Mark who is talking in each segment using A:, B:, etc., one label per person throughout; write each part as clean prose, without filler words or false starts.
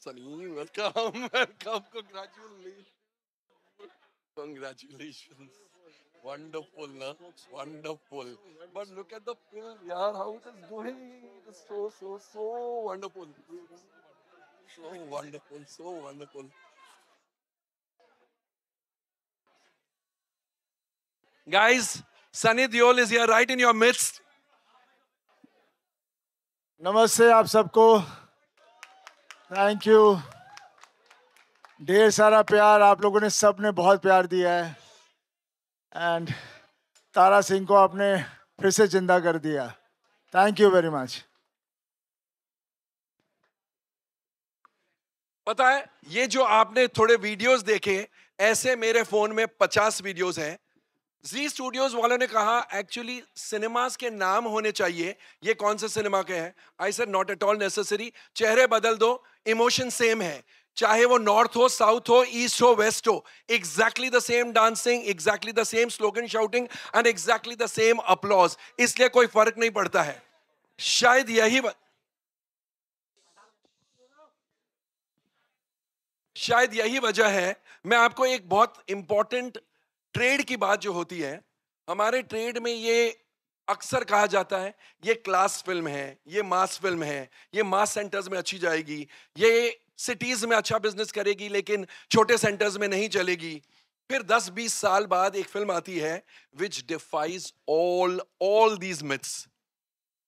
A: Sunny, welcome, welcome, congratulations. Wonderful, na? Wonderful. But look at the film, yaar, how it is doing. It is so wonderful. So wonderful, so wonderful. Guys, Sunny Deol is here right in your midst.
B: नमस्ते आप सबको. Thank you. ढेर सारा प्यार आप लोगों ने सब ने बहुत प्यार दिया है. एंड तारा सिंह को आपने फिर से जिंदा कर दिया. Thank you very much.
A: पता है, ये जो आपने थोड़े वीडियोस देखे, ऐसे मेरे फोन में 50 वीडियोस हैं. जी स्टूडियोज वालों ने कहा एक्चुअली सिनेमास के नाम होने चाहिए, ये कौन से सिनेमा के हैं. I said not at all necessary. चेहरे बदल दो, इमोशन सेम है, चाहे वो नॉर्थ हो, साउथ हो, ईस्ट हो, वेस्ट हो. Exactly the same dancing, exactly the same slogan shouting and exactly the same applause. इसलिए कोई फर्क नहीं पड़ता है. शायद यही वजह है. मैं आपको एक बहुत इंपॉर्टेंट ट्रेड की बात जो होती है, हमारे ट्रेड में ये अक्सर कहा जाता है ये क्लास फिल्म है, ये मास फिल्म है, ये मास सेंटर्स में अच्छी जाएगी, ये सिटीज में अच्छा बिजनेस करेगी लेकिन छोटे सेंटर्स में नहीं चलेगी. फिर 10-20 साल बाद एक फिल्म आती है which defies all these myths.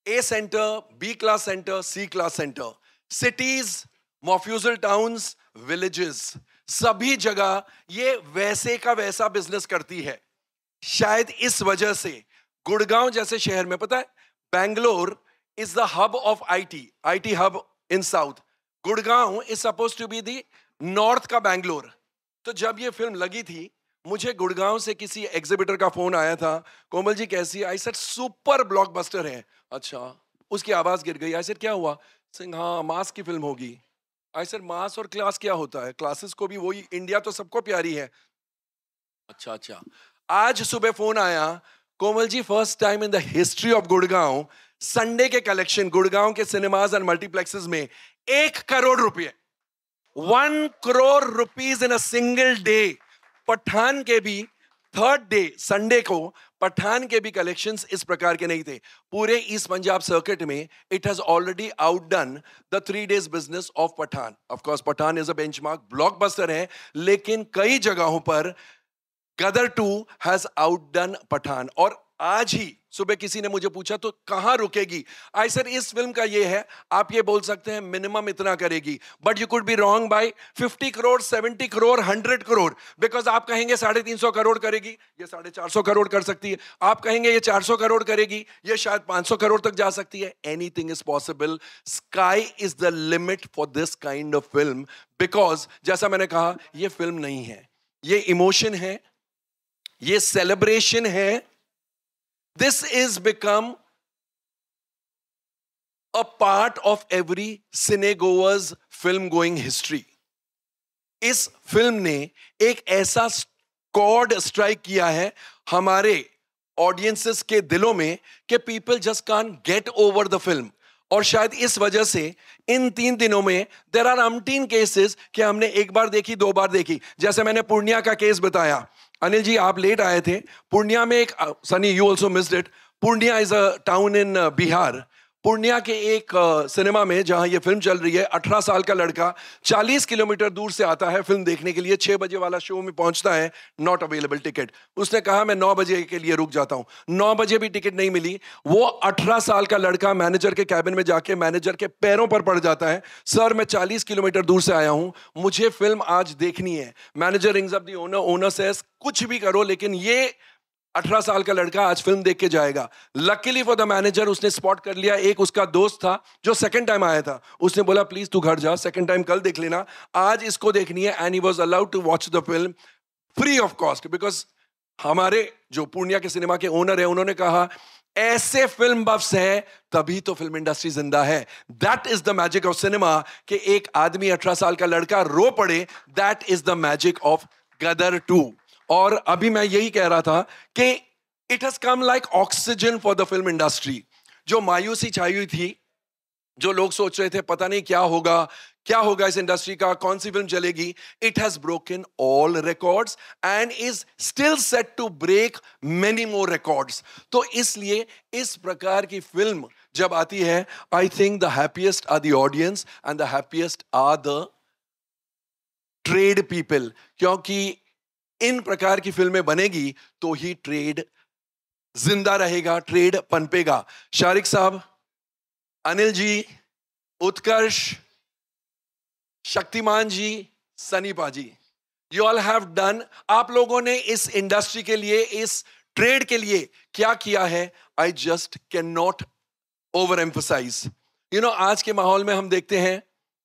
A: A centre, B class centre, C class centre, cities, mofussil towns, villages, सभी जगह ये वैसे का वैसा बिजनेस करती है. शायद इस वजह से गुड़गांव जैसे शहर में, पता है, Bangalore is the hub of IT hub in south. Gurgaon is suppose to be the north का बैंगलोर. तो जब ये फिल्म लगी थी, मुझे गुड़गांव से किसी एग्जिबिटर का फोन आया था, कोमल जी कैसी. आई सेड सुपर ब्लॉकबस्टर है. अच्छा, उसकी आवाज गिर गई. आई सेड क्या हुआ. सिंह हाँ मास की फिल्म होगी. आई सेड मास और क्लास क्या होता है. क्लासेस को भी वही, इंडिया तो सबको प्यारी है. अच्छा. आज सुबह फोन आया, Komal ji first time in the history of Gurgaon, Sunday के कलेक्शन गुड़गांव के सिनेमाज एंड मल्टीप्लेक्सेस में 1 करोड़ रुपए, 1 crore rupees in a single day. Pathaan के भी थर्ड डे संडे को पठान के भी कलेक्शंस इस प्रकार के नहीं थे. पूरे ईस्ट पंजाब सर्किट में it has already outdone the 3 days business of Pathaan. Of course Pathaan is a benchmark blockbuster है, लेकिन कई जगहों पर गदर 2 हैज आउटडन पठान. और आज ही सुबह किसी ने मुझे पूछा तो कहां रुकेगी. आई सेड इस फिल्म का ये है, आप ये बोल सकते हैं मिनिमम इतना करेगी, but you could be wrong by 50 crore, 70 crore, 100 crore. Because आप कहेंगे 350 करोड़ करेगी, ये 450 करोड़ कर सकती है. आप कहेंगे ये 400 करोड़ करेगी, ये शायद 500 करोड़ तक जा सकती है. Anything is possible. Sky is the limit for this kind of film. Because जैसा मैंने कहा, ये फिल्म नहीं है, ये इमोशन है, ये सेलिब्रेशन है. This is become a part of every cinegoer's film going history. इस फिल्म ने एक ऐसा कॉर्ड स्ट्राइक किया है हमारे ऑडियंसेस के दिलों में कि people just can't get over the film. और शायद इस वजह से इन 3 दिनों में there are umpteen cases कि हमने एक बार देखी, 2 बार देखी. जैसे मैंने पूर्णिया का केस बताया. अनिल जी आप लेट आए थे. पूर्णिया में एक, Sunny you also missed it, Purnia is a town in Bihar. Purnia के एक सिनेमा में जहां ये फिल्म चल रही है, 18 साल का लड़का 40 किलोमीटर दूर से आता है फिल्म देखने के लिए. 6 बजे वाला शो में पहुंचता है, नॉट अवेलेबल टिकट. उसने कहा मैं 9 बजे के लिए रुक जाता हूं. 9 बजे भी टिकट नहीं मिली. वो 18 साल का लड़का मैनेजर के कैबिन में जाके मैनेजर के पैरों पर पड़ जाता है. सर मैं 40 किलोमीटर दूर से आया हूं, मुझे फिल्म आज देखनी है. Manager rings up the owner says कुछ भी करो लेकिन ये 18 साल का लड़का आज फिल्म देख के जाएगा. लकीली फॉर द मैनेजर उसने स्पॉट कर लिया. एक उसका दोस्त था जो सेकंड टाइम आया था, उसने बोला प्लीज तू घर जा, सेकंड टाइम कल देख लेना, आज इसको देखनी है. And he was allowed to watch the film free of cost. Because हमारे जो पूर्णिया के सिनेमा के ओनर है, उन्होंने कहा ऐसे फिल्म बफ्स है तभी तो फिल्म इंडस्ट्री जिंदा है. That is the magic of cinema कि एक आदमी 18 साल का लड़का रो पड़े. That is the magic of Gadar 2. और अभी मैं यही कह रहा था कि it has come like oxygen for the film industry. जो मायूसी छाई हुई थी, जो लोग सोच रहे थे पता नहीं क्या होगा, क्या होगा इस इंडस्ट्री का, कौन सी फिल्म चलेगी. It has broken all records and is still set to break many more records. तो इसलिए इस प्रकार की फिल्म जब आती है, I think the happiest are the audience and the happiest are the trade people. क्योंकि इन प्रकार की फिल्में बनेगी तो ही ट्रेड जिंदा रहेगा, ट्रेड पनपेगा. शारिक साहब, अनिल जी, उत्कर्ष, शक्तिमान जी, सनी पाजी, यू ऑल हैव डन. आप लोगों ने इस इंडस्ट्री के लिए, इस ट्रेड के लिए क्या किया है, I just can not over emphasise. You know, आज के माहौल में हम देखते हैं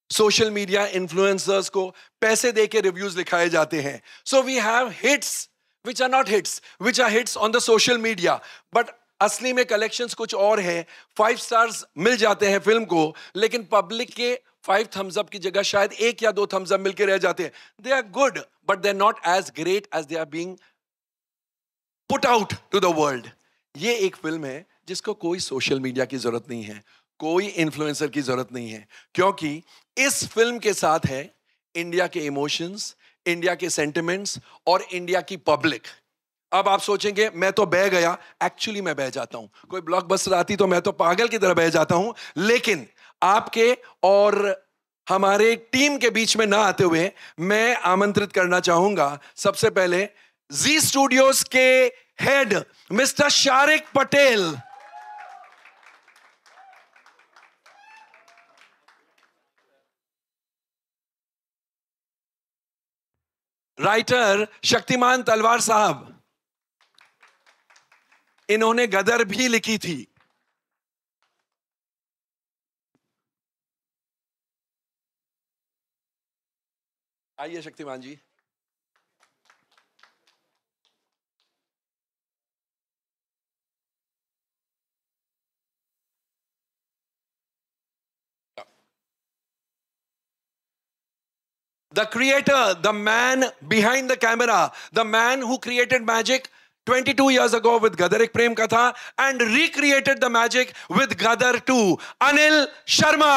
A: सोशल मीडिया इन्फ्लुएंसर्स को पैसे देके रिव्यूज लिखाए जाते हैं. So we have hits which are not hits, which are hits on the social media, but असली में कलेक्शंस कुछ और है. 5 स्टार्स मिल जाते हैं फिल्म को, लेकिन पब्लिक के 5 थम्स अप की जगह शायद 1 या 2 थम्स अप मिलके रह जाते हैं. They are good but they are not as great as they are being put out to the world. ये एक फिल्म है जिसको कोई सोशल मीडिया की जरूरत नहीं है, कोई इन्फ्लुएंसर की जरूरत नहीं है, क्योंकि इस फिल्म के साथ है इंडिया के इमोशंस, इंडिया के सेंटिमेंट्स और इंडिया की पब्लिक. अब आप सोचेंगे मैं तो बह गया. एक्चुअली मैं बह जाता हूं. कोई ब्लॉकबस्टर आती तो मैं तो पागल की तरह बह जाता हूं. लेकिन आपके और हमारे टीम के बीच में ना आते हुए मैं आमंत्रित करना चाहूंगा सबसे पहले जी स्टूडियोज के head mister Shariq Patel, writer Shaktimaan तलवार साहब. इन्होंने गदर भी लिखी थी. आइए शक्तिमान जी. The creator, the man behind the camera, the man who created magic 22 years ago with Gadar Ek Prem Katha and recreated the magic with Gadar 2, Anil Sharma.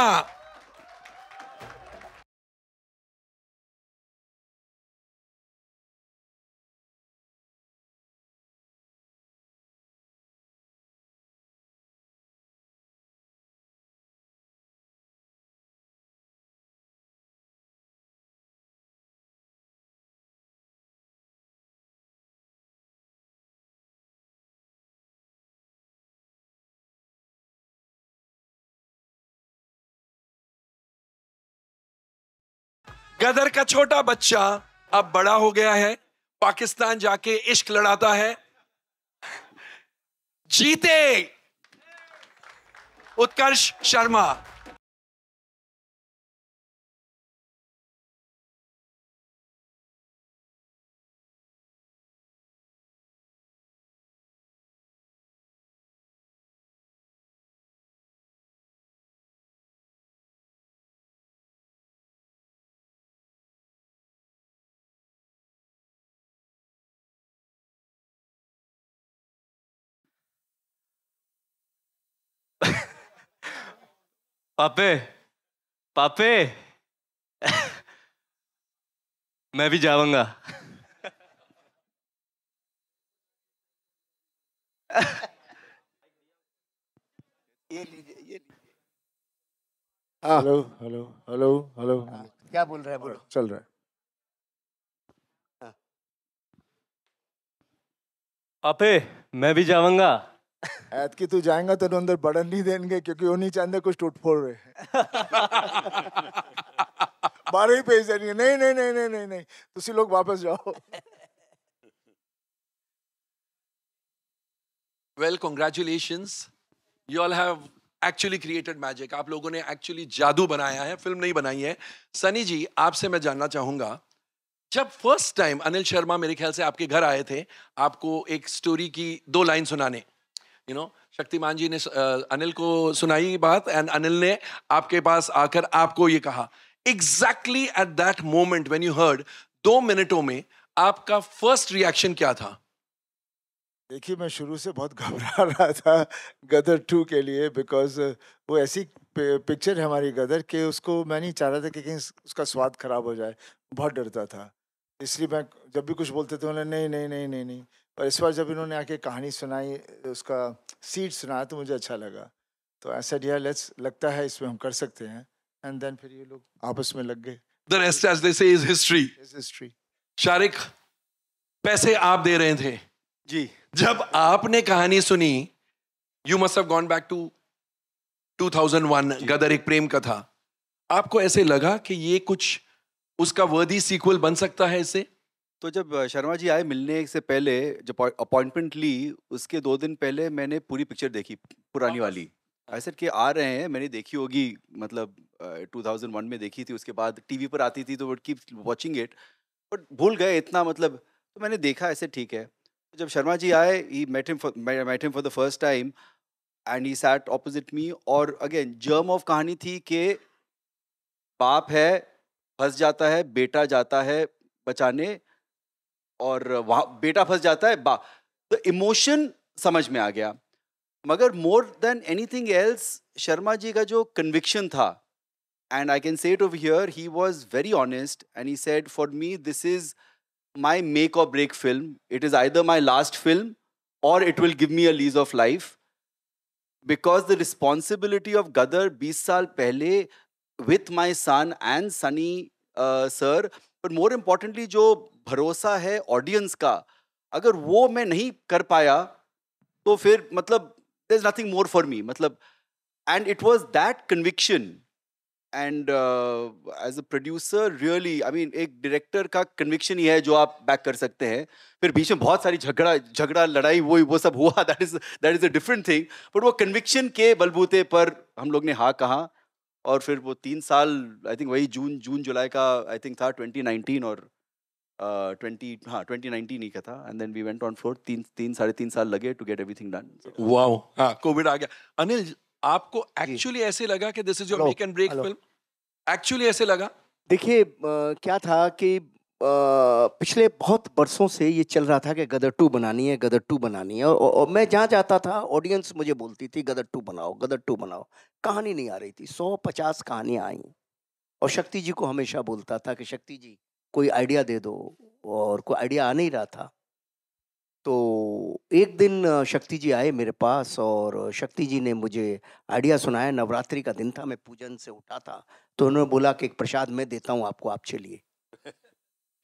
A: गदर का छोटा बच्चा अब बड़ा हो गया है, पाकिस्तान जाके इश्क लड़ाता है. जीते उत्कर्ष शर्मा.
C: पापे, पापे, मैं भी जाऊंगा.
D: ये लीजिए, ये लीजिए.
B: Hello hello hello hello.
D: क्या बोल रहे हैं, बोलो.
B: चल रहा है.
C: पापे, मैं भी जाऊंगा.
B: ऐतकी तू जाएगा तो अंदर बढ़न नहीं देंगे क्योंकि वो नहीं चाहते कुछ टूट फोड़ रहे. बारह ही पेज देंगे. नहीं नहीं नहीं नहीं नहीं नहीं, तुसी लोग वापस जाओ.
A: Well, congratulations. You all have actually created magic. आप लोगों ने actually जादू बनाया है, फिल्म नहीं बनाई है. सनी जी, आपसे मैं जानना चाहूंगा, जब फर्स्ट टाइम अनिल शर्मा मेरे ख्याल से आपके घर आए थे आपको एक स्टोरी की 2 लाइन सुनाने, यू नो, शक्तिमान जी ने अनिल को सुनाई बात एंड अनिल ने आपके पास आकर आपको ये कहा. Exactly at that moment when you heard, 2 मिनटों में आपका फर्स्ट रिएक्शन क्या था?
B: देखिए, मैं शुरू से बहुत घबरा रहा था गदर 2 के लिए, बिकॉज वो ऐसी पिक्चर है हमारी गदर के, उसको मैं नहीं चाह रहा था कि कहीं उसका स्वाद खराब हो जाए, बहुत डरता था। इसलिए मैं जब भी कुछ बोलते थे उन्होंने नहीं नहीं नहीं नहीं नहीं, पर इस बार जब इन्होंने आके कहानी सुनाई, उसका सीड सुनाया, तो मुझे अच्छा लगा। तो ऐसा डियर लेट्स, लगता है इसमें हम कर सकते हैं। एंड देन फिर ये लोग आपस में लग गए।
A: The rest, as they say, is history.
B: History.
A: Shariq, पैसे आप दे रहे थे
C: जी।
A: जब आपने कहानी सुनी, you must have gone back to 2001, Gadar Ek Prem कथा। आपको ऐसे लगा कि ये कुछ उसका वर्दी सीक्वल बन सकता है इससे?
E: तो जब शर्मा जी आए मिलने से पहले, जब अपॉइंटमेंट ली, उसके 2 दिन पहले मैंने पूरी पिक्चर देखी, पुरानी वाली। आई सेड कि आ रहे हैं, मैंने देखी होगी, मतलब 2001 में देखी थी, उसके बाद टीवी पर आती थी तो would keep watching it, but भूल गए इतना, मतलब। तो मैंने देखा, ऐसे ठीक है। तो जब शर्मा जी आए, he met him for the first time and he sat opposite me, और अगेन जर्म ऑफ कहानी थी कि बाप है, फंस जाता है, बेटा जाता है बचाने, और वहाँ बेटा फंस जाता है, द इमोशन समझ में आ गया। मगर more than anything else, Sharma ji का जो कन्विक्शन था, and I can say it over here, he was very honest and he said, for me this is my make or break film, it is either my last film or it will give me a lease of life, because the responsibility of Gadar 20 साल पहले with my son and Sunny sir, but more importantly जो भरोसा है audience का, अगर वो मैं नहीं कर पाया तो फिर मतलब there's nothing more for me, मतलब। and it was that conviction and as a producer really, I mean एक डायरेक्टर का conviction ही है जो आप बैक कर सकते हैं। फिर बीच में बहुत सारी झगड़ा लड़ाई वो सब हुआ, that is a different thing, but वो conviction के बलबूते पर हम लोग ने हाँ कहा, और फिर वो 3 साल, आई थिंक वही जून जुलाई का आई थिंक था 2019, और 2019 ही का था, and then we went on floor. 3.5 साल लगे to get everything done.
A: Wow, हाँ, कोविड आ गया। अनिल, आपको एक्चुअली ऐसे लगा कि this is your make and break film? Actually ऐसे लगा?
D: देखिए क्या था कि पिछले बहुत बरसों से ये चल रहा था कि गदर 2 बनानी है, गदर 2 बनानी है, और मैं जहाँ जाता था ऑडियंस मुझे बोलती थी गदर 2 बनाओ, गदर 2 बनाओ। कहानी नहीं आ रही थी, 150 कहानियाँ आई, और शक्ति जी को हमेशा बोलता था कि शक्ति जी कोई आइडिया दे दो, और कोई आइडिया आ नहीं रहा था। तो एक दिन शक्ति जी आए मेरे पास, और शक्ति जी ने मुझे आइडिया सुनाया। नवरात्रि का दिन था, मैं पूजन से उठा था, तो उन्होंने बोला कि एक प्रसाद मैं देता हूँ आपको, आप चलिए।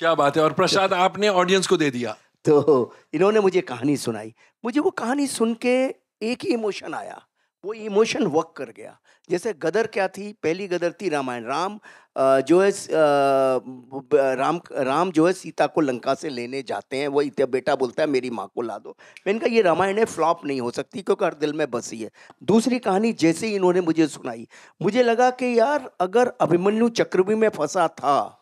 A: क्या बात है, और प्रसाद आपने ऑडियंस को दे दिया?
D: तो इन्होंने मुझे कहानी सुनाई, मुझे वो कहानी सुन के एक ही इमोशन आया, वो इमोशन वर्क कर गया। जैसे गदर क्या थी, पहली गदर थी रामायण। राम राम जो है सीता को लंका से लेने जाते हैं, वो बेटा बोलता है मेरी माँ को ला दो। मैंने कहा ये रामायण है, फ्लॉप नहीं हो सकती क्योंकि हर दिल में बसी है। दूसरी कहानी जैसे ही इन्होंने मुझे सुनाई, मुझे लगा कि यार अगर अभिमन्यु चक्रव्यूह में फंसा था,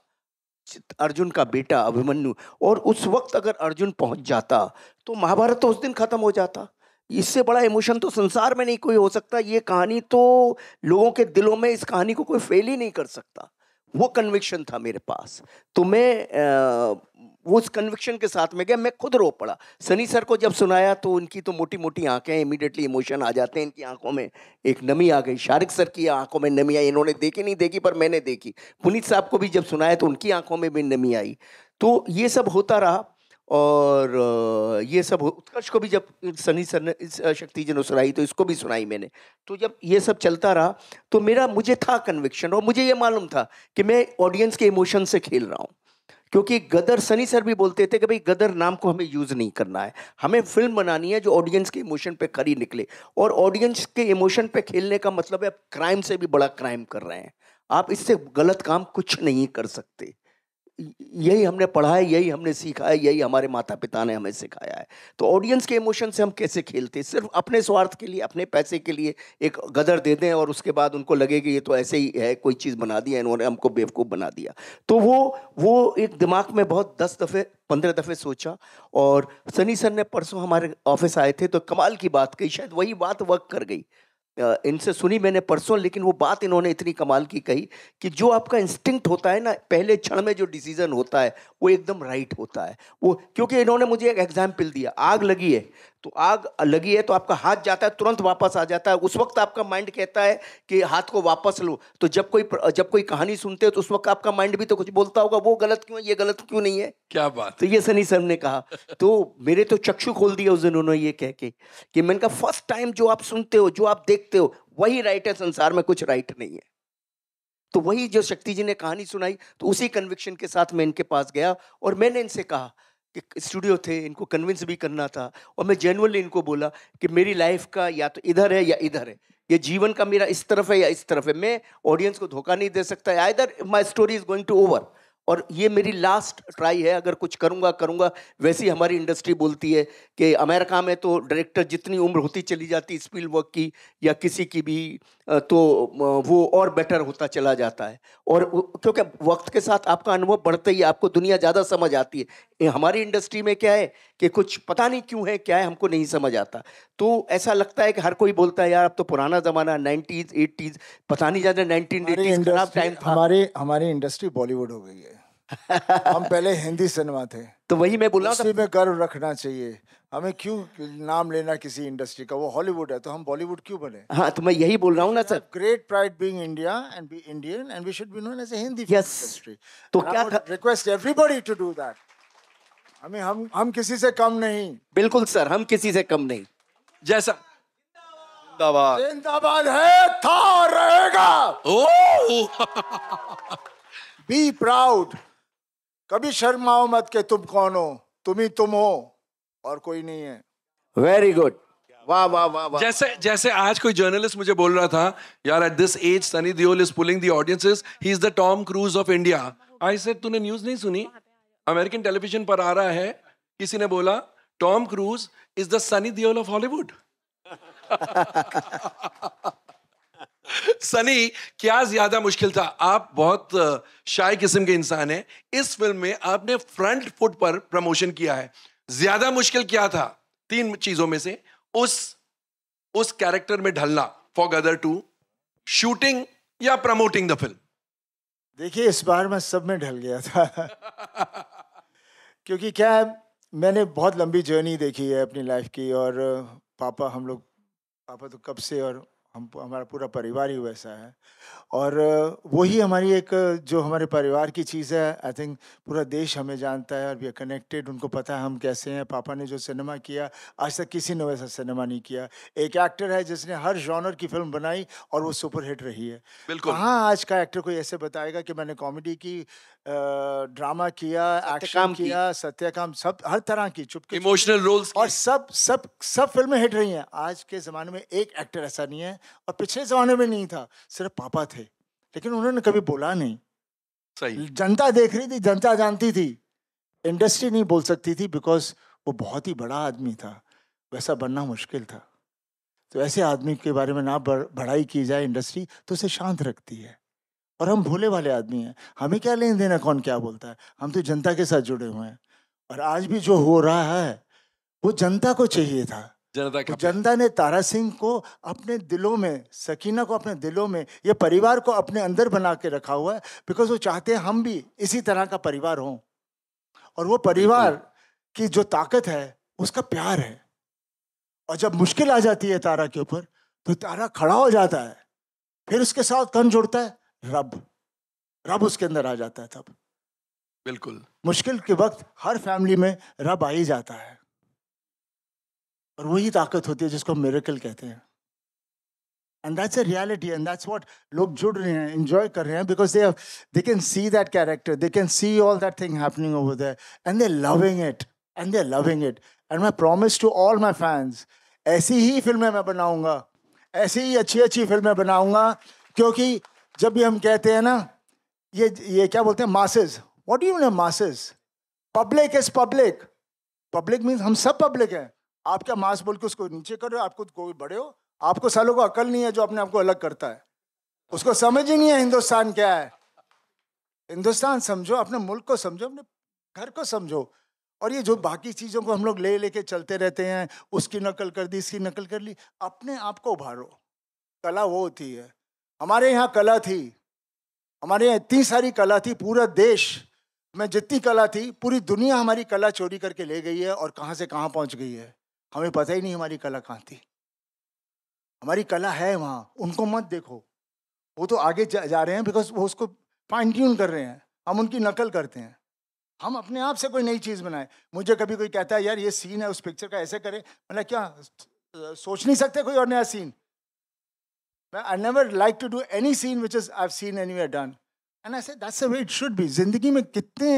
D: अर्जुन का बेटा अभिमन्यु, और उस वक्त अगर अर्जुन पहुंच जाता तो महाभारत तो उस दिन खत्म हो जाता। इससे बड़ा इमोशन तो संसार में नहीं कोई हो सकता। ये कहानी तो लोगों के दिलों में, इस कहानी को कोई फेल ही नहीं कर सकता। वो कन्विक्शन था मेरे पास, तो मैं वो उस कन्विक्शन के साथ में गया। मैं खुद रो पड़ा। सनी सर को जब सुनाया तो उनकी तो मोटी मोटी आंखें, इमीडिएटली इमोशन आ जाते हैं इनकी आंखों में, एक नमी आ गई। शारिक सर की आंखों में नमी आई, इन्होंने देखी नहीं देखी पर मैंने देखी। पुनीत साहब को भी जब सुनाया तो उनकी आंखों में भी नमी आई। तो ये सब होता रहा, और ये सब उत्कर्ष को भी जब सनी सर ने, शक्ति जी ने सुनाई तो इसको भी सुनाई मैंने। तो जब ये सब चलता रहा तो मुझे था कन्विक्शन, और मुझे ये मालूम था कि मैं ऑडियंस के इमोशन से खेल रहा हूँ। क्योंकि गदर, सनी सर भी बोलते थे कि भाई गदर नाम को हमें यूज़ नहीं करना है, हमें फिल्म बनानी है जो ऑडियंस के इमोशन पे खरी निकले। और ऑडियंस के इमोशन पे खेलने का मतलब है क्राइम से भी बड़ा क्राइम कर रहे हैं आप, इससे गलत काम कुछ नहीं कर सकते। यही हमने पढ़ा है, यही हमने सीखा है, यही हमारे माता पिता ने हमें सिखाया है। तो ऑडियंस के इमोशन से हम कैसे खेलते, सिर्फ अपने स्वार्थ के लिए, अपने पैसे के लिए एक गदर दे दें और उसके बाद उनको लगे कि ये तो ऐसे ही है, कोई चीज़ बना दी है इन्होंने, हमको बेवकूफ़ बना दिया। तो वो एक दिमाग में बहुत 10 दफ़े 15 दफ़े सोचा। और सनी सर ने परसों हमारे ऑफिस आए थे तो कमाल की बात कही, शायद वही बात वर्क कर गई। इनसे सुनी मैंने परसों, लेकिन वो बात इन्होंने इतनी कमाल की कही कि जो आपका इंस्टिंक्ट होता है ना, पहले क्षण में जो डिसीजन होता है वो एकदम राइट होता है। वो क्योंकि इन्होंने मुझे एक एग्जाम्पल दिया, आग लगी है तो आग लगी है तो आपका हाथ जाता है, तुरंत वापस आ जाता है। उस वक्त आपका माइंड कहता है कि हाथ को वापस लो। तो जब कोई कहानी सुनते हो तो उस वक्त आपका माइंड भी तो कुछ बोलता होगा, वो गलत क्यों है, ये गलत क्यों नहीं है।
A: क्या बात।
D: तो ये सनी सर ने कहा, तो मेरे तो चक्षु खोल दिया उस दिन उन्होंने ये कह के कि मैंने कहा फर्स्ट टाइम जो आप सुनते हो, जो आप देखते हो, वही राइट है, संसार में कुछ राइट नहीं है। तो वही जो शक्ति जी ने कहानी सुनाई, तो उसी कन्विक्शन के साथ मैं इनके पास गया और मैंने इनसे कहा कि स्टूडियो थे, इनको कन्विंस भी करना था, और मैं जेन्युइनली इनको बोला कि मेरी लाइफ का या तो इधर है या इधर है, ये जीवन का मेरा इस तरफ है या इस तरफ है। मैं ऑडियंस को धोखा नहीं दे सकता, either my story is going to over, और ये मेरी लास्ट ट्राई है। अगर कुछ करूंगा। वैसी हमारी इंडस्ट्री बोलती है कि अमेरिका में तो डायरेक्टर जितनी उम्र होती चली जाती स्पीलबर्ग की या किसी की भी, तो वो और बेटर होता चला जाता है। और क्योंकि वक्त के साथ आपका अनुभव बढ़ता ही है, आपको दुनिया ज़्यादा समझ आती है। हमारी इंडस्ट्री में क्या है कि कुछ पता नहीं क्यों है, क्या है, हमको नहीं समझ आता। तो ऐसा लगता है कि हर कोई बोलता है यार अब तो पुराना ज़माना, 90s 80s, पता नहीं ज़्यादा 1980s खराब टाइम था।
B: हमारी इंडस्ट्री बॉलीवुड हो गई है। हम पहले हिंदी सिनेमा थे,
D: तो वही मैं बोल रहा
B: उसी में गर्व रखना चाहिए। हमें क्यों नाम लेना किसी इंडस्ट्री का, वो हॉलीवुड है तो हम बॉलीवुड क्यों बने।
D: हाँ, तो मैं यही बोल रहा हूँ ना sir.
B: Great pride being India and be Indian and we should be known as a Hindi
D: Yes.
B: Industry.
D: तो क्या था,
B: request everybody to do that. हम किसी से कम नहीं।
D: बिल्कुल सर, हम किसी से कम नहीं।
A: जैसा
E: जिंदाबाद।
B: जिंदाबाद है, था और रहेगा।
A: Oh
B: be proud. कभी शर्माओ मत के तुम कौन हो, तुम ही तुम हो और कोई नहीं है।
D: वेरी गुड, वाह वाह वाह वाह।
A: जैसे आज कोई जर्नलिस्ट मुझे बोल रहा था, यार at this age Sunny Deol is pulling the audiences, he is the Tom Cruise of India. I said तूने न्यूज़ नहीं सुनी, अमेरिकन टेलीविजन पर आ रहा है, किसी ने बोला Tom cruise is the Sunny Deol of Hollywood. Sunny, क्या ज्यादा मुश्किल था? आप बहुत शाय किस्म के इंसान हैं, इस फिल्म में आपने फ्रंट फुट पर प्रमोशन किया है। ज्यादा मुश्किल क्या था 3 चीजों में से? उस कैरेक्टर में ढलना फॉर गदर 2, शूटिंग या प्रमोटिंग द फिल्म?
B: देखिए, इस बार मैं सब में ढल गया था। क्योंकि क्या है, मैंने बहुत लंबी जर्नी देखी है अपनी लाइफ की, और पापा तो कब से, और हमारा पूरा परिवार ही वैसा है, और वही हमारी एक जो हमारे परिवार की चीज़ है। आई थिंक पूरा देश हमें जानता है और वी आर कनेक्टेड, उनको पता है हम कैसे हैं। पापा ने जो सिनेमा किया, आज तक किसी ने वैसा सिनेमा नहीं किया। एक एक्टर है जिसने हर जॉनर की फिल्म बनाई और वो सुपर हिट रही है।
A: बिल्कुल।
B: कहाँ आज का एक्टर कोई ऐसे बताएगा कि मैंने कॉमेडी की, ड्रामा किया, एक्शन किया, सत्यकाम, सब हर तरह की, चुपके
A: इमोशनल रोल्स,
B: और सब फिल्में हिट रही हैं। आज के ज़माने में एक एक्टर ऐसा नहीं है, और पिछले ज़माने में नहीं था, सिर्फ पापा थे, लेकिन उन्होंने कभी बोला नहीं।
A: सही।
B: जनता देख रही थी, जनता जानती थी, इंडस्ट्री नहीं बोल सकती थी, बिकॉज वो बहुत ही बड़ा आदमी था, वैसा बनना मुश्किल था। तो ऐसे आदमी के बारे में ना बढ़ाई की जाए इंडस्ट्री, तो उसे शांत रखती है। और हम भोले वाले आदमी हैं, हमें क्या लेन देना कौन क्या बोलता है, हम तो जनता के साथ जुड़े हुए हैं। और आज भी जो हो रहा है वो जनता को चाहिए था।
A: जनता
B: जनता ने तारा सिंह को अपने दिलों में, सकीना को अपने दिलों में, ये परिवार को अपने अंदर बना के रखा हुआ है, बिकॉज वो चाहते हैं हम भी इसी तरह का परिवार हों। और वो परिवार की जो ताकत है उसका प्यार है। और जब मुश्किल आ जाती है तारा के ऊपर, तो तारा खड़ा हो जाता है, फिर उसके साथ कौन जुड़ता है? रब उसके अंदर आ जाता है। तब
A: बिल्कुल
B: मुश्किल के वक्त हर फैमिली में रब आ ही जाता है, और वही ताकत होती है जिसको मिरेकल कहते हैं। And that's a reality, and that's what लोग जुड़ रहे हैं, एंजॉय कर रहे हैं, because they can see that character, they can see all that thing happening over there, and they loving it, and they loving it. And my promise to all my fans, ऐसी ही फिल्में मैं बनाऊंगा, ऐसी ही अच्छी फिल्में बनाऊंगा। क्योंकि जब भी हम कहते हैं ना, ये क्या बोलते हैं, masses, what do you mean masses? Public is public, public means हम सब पब्लिक हैं। आप क्या मास बोल के उसको नीचे कर रहे हो? आपको कोई बड़े हो? आपको सालों को अकल नहीं है जो अपने आप को अलग करता है, उसको समझ ही नहीं है हिंदुस्तान क्या है। हिंदुस्तान समझो, अपने मुल्क को समझो, अपने घर को समझो। और ये जो बाकी चीज़ों को हम लोग लेके चलते रहते हैं, उसकी नकल कर दी, इसकी नकल कर ली, अपने आप को उभारो। कला वो होती है, हमारे यहाँ कला थी, हमारे यहाँ इतनी सारी कला थी, पूरा देश में जितनी कला थी, पूरी दुनिया हमारी कला चोरी करके ले गई है और कहाँ से कहाँ पहुँच गई है। हमें पता ही नहीं हमारी कला कहाँ थी। हमारी कला है वहाँ, उनको मत देखो, वो तो आगे जा रहे हैं बिकॉज वो उसको फाइन ट्यून कर रहे हैं, हम उनकी नकल करते हैं। हम अपने आप से कोई नई चीज़ बनाए। मुझे कभी कोई कहता है यार ये सीन है उस पिक्चर का, ऐसे करें, मतलब क्या सोच नहीं सकते कोई और नया scene? I never like to do any scene which is I've seen anywhere done. And I said that's the way it should be. जिंदगी में कितने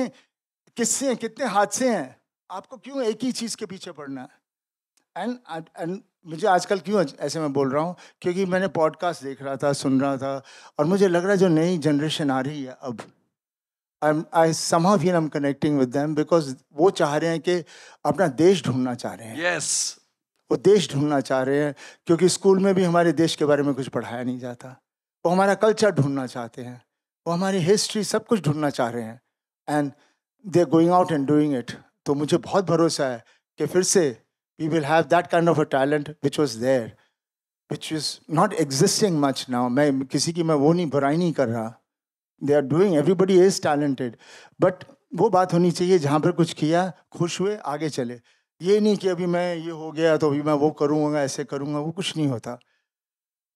B: किस्से हैं, कितने हादसे हैं, आपको क्यों एक ही चीज़ के पीछे पड़ना है? एंड मुझे आजकल क्यों ऐसे मैं बोल रहा हूँ, क्योंकि मैंने पॉडकास्ट देख रहा था, सुन रहा था, और मुझे लग रहा है जो नई जनरेशन आ रही है अब, I somehow feel I'm connecting with them because वो चाह रहे हैं कि अपना देश ढूंढना चाह रहे हैं।
A: Yes.
B: वो देश ढूंढना चाह रहे हैं, क्योंकि स्कूल में भी हमारे देश के बारे में कुछ पढ़ाया नहीं जाता। वो हमारा कल्चर ढूंढना चाहते हैं, वो हमारी हिस्ट्री, सब कुछ ढूंढना चाह रहे हैं, and they are going out and doing it. तो मुझे बहुत भरोसा है कि फिर से we will have that kind of a talent which was there, which is not existing much now. मैं किसी की वो नहीं बुराई नहीं कर रहा, they are doing, everybody is talented, but वो बात होनी चाहिए जहाँ पर कुछ किया, खुश हुए, आगे चले। ये नहीं कि अभी मैं ये हो गया तो अभी मैं वो करूँगा, ऐसे करूँगा, वो कुछ नहीं होता।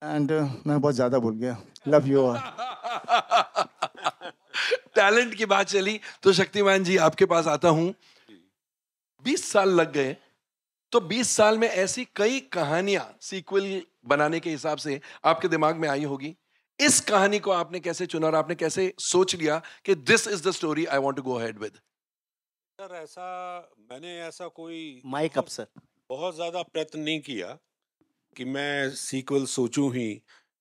B: एंड मैं बहुत ज़्यादा बोल गया। Love you all.
A: टैलेंट की बात चली तो शक्तिमान जी आपके पास आता हूं। 20 साल लग गए, तो 20 साल में ऐसी कई कहानियां सीक्वल बनाने के हिसाब से आपके दिमाग में आई होगी। इस कहानी को आपने कैसे चुना और आपने कैसे सोच लिया कि this is the story I want to go ahead with?
F: Sir मैंने ऐसा कोई
D: माइक अप सर।
F: बहुत ज्यादा प्रयत्न नहीं किया कि मैं सीक्वल सोचूं ही।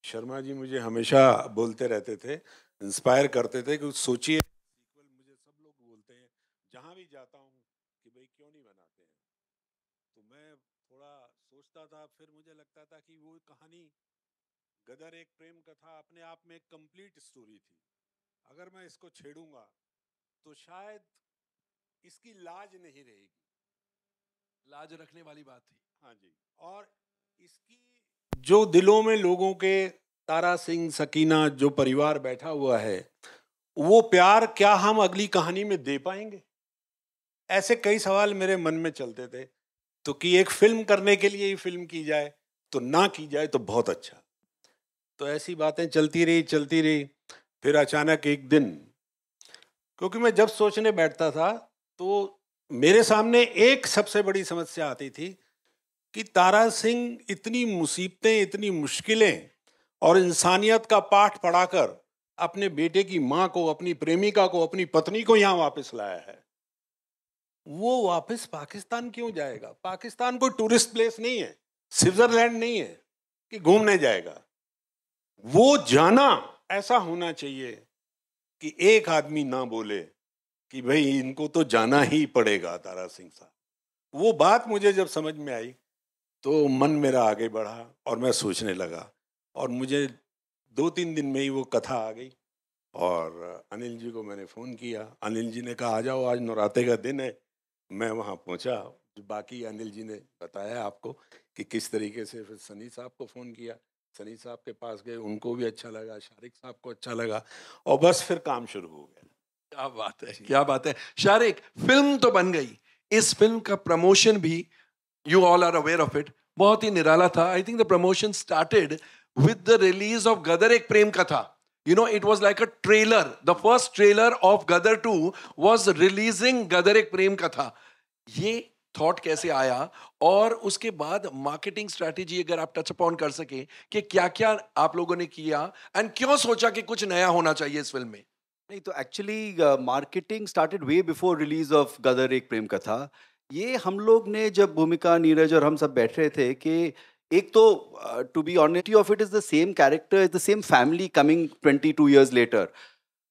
F: शर्मा जी मुझे हमेशा बोलते रहते थे, इंस्पायर करते थे कि सोचिए सीक्वल। मुझे सब लोग बोलते हैं जहां भी जाता हूं कि भाई क्यों नहीं बनाते हैं, तो मैं थोड़ा सोचता था। फिर मुझे लगता था कि वो कहानी गदर एक प्रेम कथा अपने आप में एक कंप्लीट स्टोरी थी। अगर मैं इसको छेड़ूंगा तो शायद इसकी लाज नहीं रहेगी।
A: लाज रखने वाली बात थी।
F: हाँ जी। और इसकी जो दिलों में लोगों के, तारा सिंह, सकीना, जो परिवार बैठा हुआ है, वो प्यार क्या हम अगली कहानी में दे पाएंगे? ऐसे कई सवाल मेरे मन में चलते थे। तो कि एक फिल्म करने के लिए ही फिल्म की जाए, तो ना की जाए तो बहुत अच्छा। तो ऐसी बातें चलती रही। फिर अचानक एक दिन, क्योंकि मैं जब सोचने बैठता था तो मेरे सामने एक सबसे बड़ी समस्या आती थी कि तारा सिंह इतनी मुसीबतें, इतनी मुश्किलें और इंसानियत का पाठ पढ़ाकर अपने बेटे की माँ को, अपनी प्रेमिका को, अपनी पत्नी को यहाँ वापस लाया है। वो वापस पाकिस्तान क्यों जाएगा? पाकिस्तान कोई टूरिस्ट प्लेस नहीं है, स्विट्जरलैंड नहीं है कि घूमने जाएगा। वो जाना ऐसा होना चाहिए कि एक आदमी ना बोले कि भाई इनको तो जाना ही पड़ेगा तारा सिंह साहब। वो बात मुझे जब समझ में आई तो मन मेरा आगे बढ़ा और मैं सोचने लगा, और मुझे 2-3 दिन में ही वो कथा आ गई। और अनिल जी को मैंने फ़ोन किया। अनिल जी ने कहा आ जाओ, आज नौराते का दिन है। मैं वहाँ पहुँचा। बाकी अनिल जी ने बताया आपको कि किस तरीके से। फिर सनी साहब को फ़ोन किया, सनी साहब के पास गए, उनको भी अच्छा लगा, शारिक साहब को अच्छा लगा, और बस फिर काम शुरू हो गया।
A: क्या बात है, क्या बात है। शारिक, फिल्म तो बन गई, इस फिल्म का प्रमोशन भी, you all are aware of it, बहुत ही निराला था। I think the promotion started with the release of Gadar Ek Prem कथा। You know, it was like a trailer. The first trailer of Gadar 2 was releasing Gadar ek Prem Katha. ये thought कैसे आया, और उसके बाद मार्केटिंग स्ट्रेटेजी अगर आप टच अपॉन कर सके कि क्या क्या आप लोगों ने किया एंड क्यों सोचा कि कुछ नया होना चाहिए इस फिल्म में?
E: नहीं, तो actually marketing started way before release of Gadar Ek Prem कथा। ये हम लोग ने जब भूमिका, नीरज और हम सब बैठ रहे थे कि एक तो to be honest of it is the same character, is the same family coming 22 years later.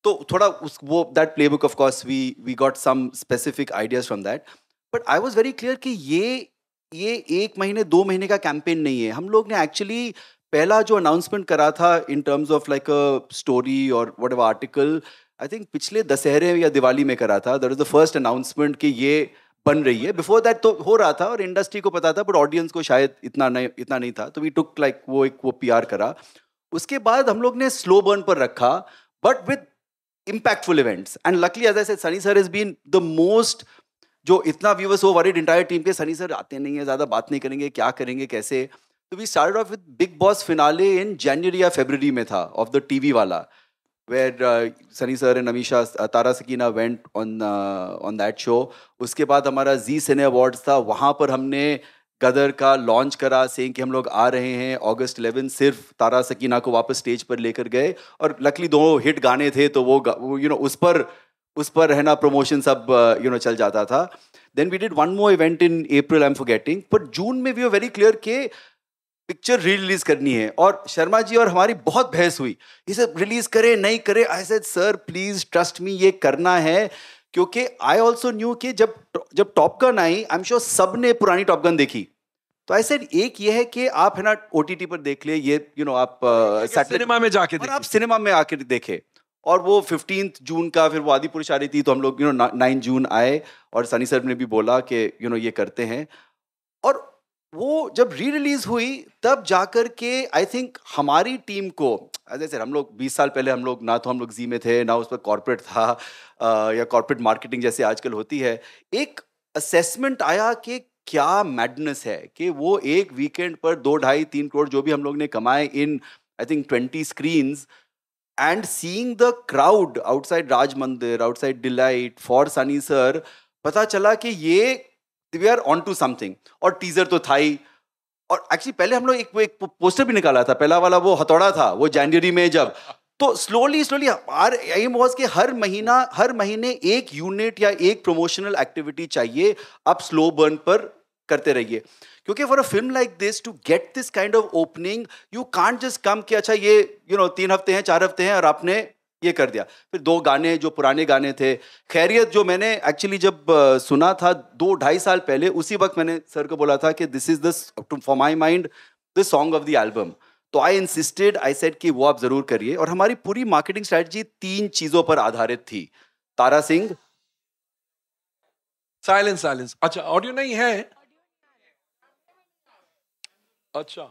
E: तो थोड़ा वो that playbook of course we got some specific ideas from that, but I was very clear कि ये 1 महीने 2 महीने का campaign नहीं है। हम लोग ने एक्चुअली पहला जो अनाउंसमेंट करा था in terms of like a story और व्हाटएवर आर्टिकल, आई थिंक पिछले दशहरे या दिवाली में करा था। That was the first announcement कि ये बन रही है। बिफोर दैट तो हो रहा था और इंडस्ट्री को पता था, बट ऑडियंस को शायद इतना नहीं था। तो वी टुक लाइक वो पीआर करा। उसके बाद हम लोग ने स्लो बर्न पर रखा, but with impactful events, and luckily as I said, Sunny sir has been the most जो इतना व्यूवर्स वो वरीड इंटायर टीम के सनी सर आते नहीं है, ज़्यादा बात नहीं करेंगे, क्या करेंगे कैसे. तो we started off with Bigg Boss finale in जनवरी या फरवरी में था, ऑफ द टीवी वाला, where Sunny sir and Amisha, Tara Sakina went on that show. उसके बाद हमारा जी सिने अवार्ड्स था, वहाँ पर हमने गदर का लॉन्च करा, सेइंग कि हम लोग आ रहे हैं अगस्त 11. सिर्फ तारा सकीना को वापस स्टेज पर लेकर गए, और लकली 2 हिट गाने थे, तो वो यू नो उस पर है ना प्रमोशन सब यू नो चल जाता था. Then we did one more event in April, I am forgetting, पर जून में वी वर वेरी क्लियर के पिक्चर रिलीज करनी है. और शर्मा जी और हमारी बहुत बहस हुई, इसे रिलीज करे नहीं करे. I said sir please trust me, ये करना है, क्योंकि आई ऑल्सो न्यू कि जब top gun I, I am sure सब ने पुरानी टॉप गन देखी. तो आई सेड एक ये है कि आप है ना OTT पर देख ले, ये यू नो आप
A: सिनेमा में जाके
E: और आप सिनेमा में आकर देखे. और वो 15 जून का, फिर वो आदि पुरुष आ रही थी, तो हम लोग यू नो 9 जून आए, और सनी सर ने भी बोला कि यू नो ये करते हैं. और वो जब री रिलीज हुई तब जाकर के आई थिंक हमारी टीम को, जैसे हम लोग 20 साल पहले हम लोग ना तो हम लोग जी में थे, ना उस पर कॉर्पोरेट था या कॉर्पोरेट मार्केटिंग जैसे आजकल होती है. एक असेसमेंट आया कि क्या मैडनेस है कि वो एक वीकेंड पर 2, 2.5, 3 करोड़ जो भी हम लोग ने कमाए in I think 20 screens, and seeing the crowd outside Raj Mandir, outside Delight for Sunny sir, पता चला कि ये we are on to something. और टीजर तो था ही, और एक्चुअली पहले हम लोग एक पोस्टर भी निकाला था, पहला वाला वो हथौड़ा था, वो जनवरी में जब. तो स्लोली आर एम वाज कि हर महीने एक यूनिट या एक प्रमोशनल एक्टिविटी चाहिए, आप स्लो बर्न पर करते रहिए. क्योंकि for a film like this to get this kind of opening, you can't just come कि अच्छा ये यू नो 3 हफ्ते हैं 4 हफ्ते हैं और आपने ये कर दिया. फिर 2 गाने जो पुराने गाने थे, खैरियत जो मैंने एक्चुअली जब सुना था 2-2.5 साल पहले, उसी वक्त मैंने सर को बोला था कि this is the for my mind the song of the album. तो आई इंसिस्टेड, आई सेड कि वो आप जरूर करिए. और हमारी पूरी मार्केटिंग स्ट्रेटजी 3 चीजों पर आधारित थी. तारा सिंह,
A: साइलेंस. अच्छा, ऑडियो नहीं है. अच्छा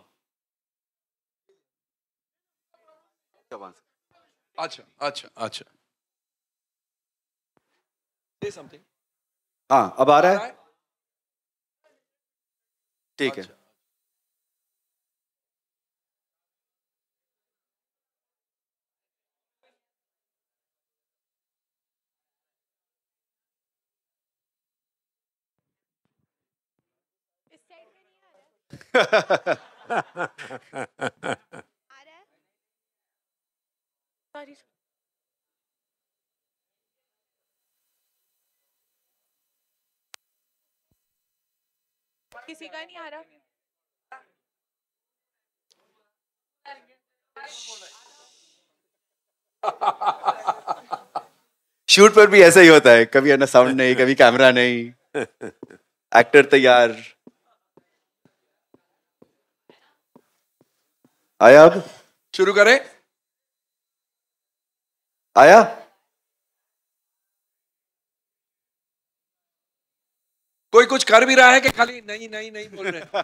A: Say something.
E: हाँ अब आ रहा है, ठीक है.
G: किसी का नहीं आ रहा.
E: शूट पर भी ऐसा ही होता है, कभी है ना साउंड नहीं, कभी कैमरा नहीं, एक्टर तैयार. आया, अब
A: शुरू करें.
E: आया.
A: कोई कुछ कर भी रहा है कि खाली नहीं बोल रहे हैं?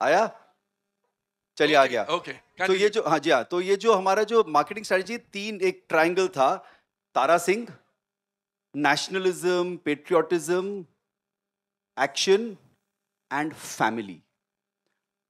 E: आया, चलिए आ गया.
A: ओके.
E: तो ये जो हाँ जी हाँ, तो ये जो हमारा जो मार्केटिंग स्ट्रेटजी 3 एक ट्रायंगल था, Tara Singh, nationalism, patriotism, action and family.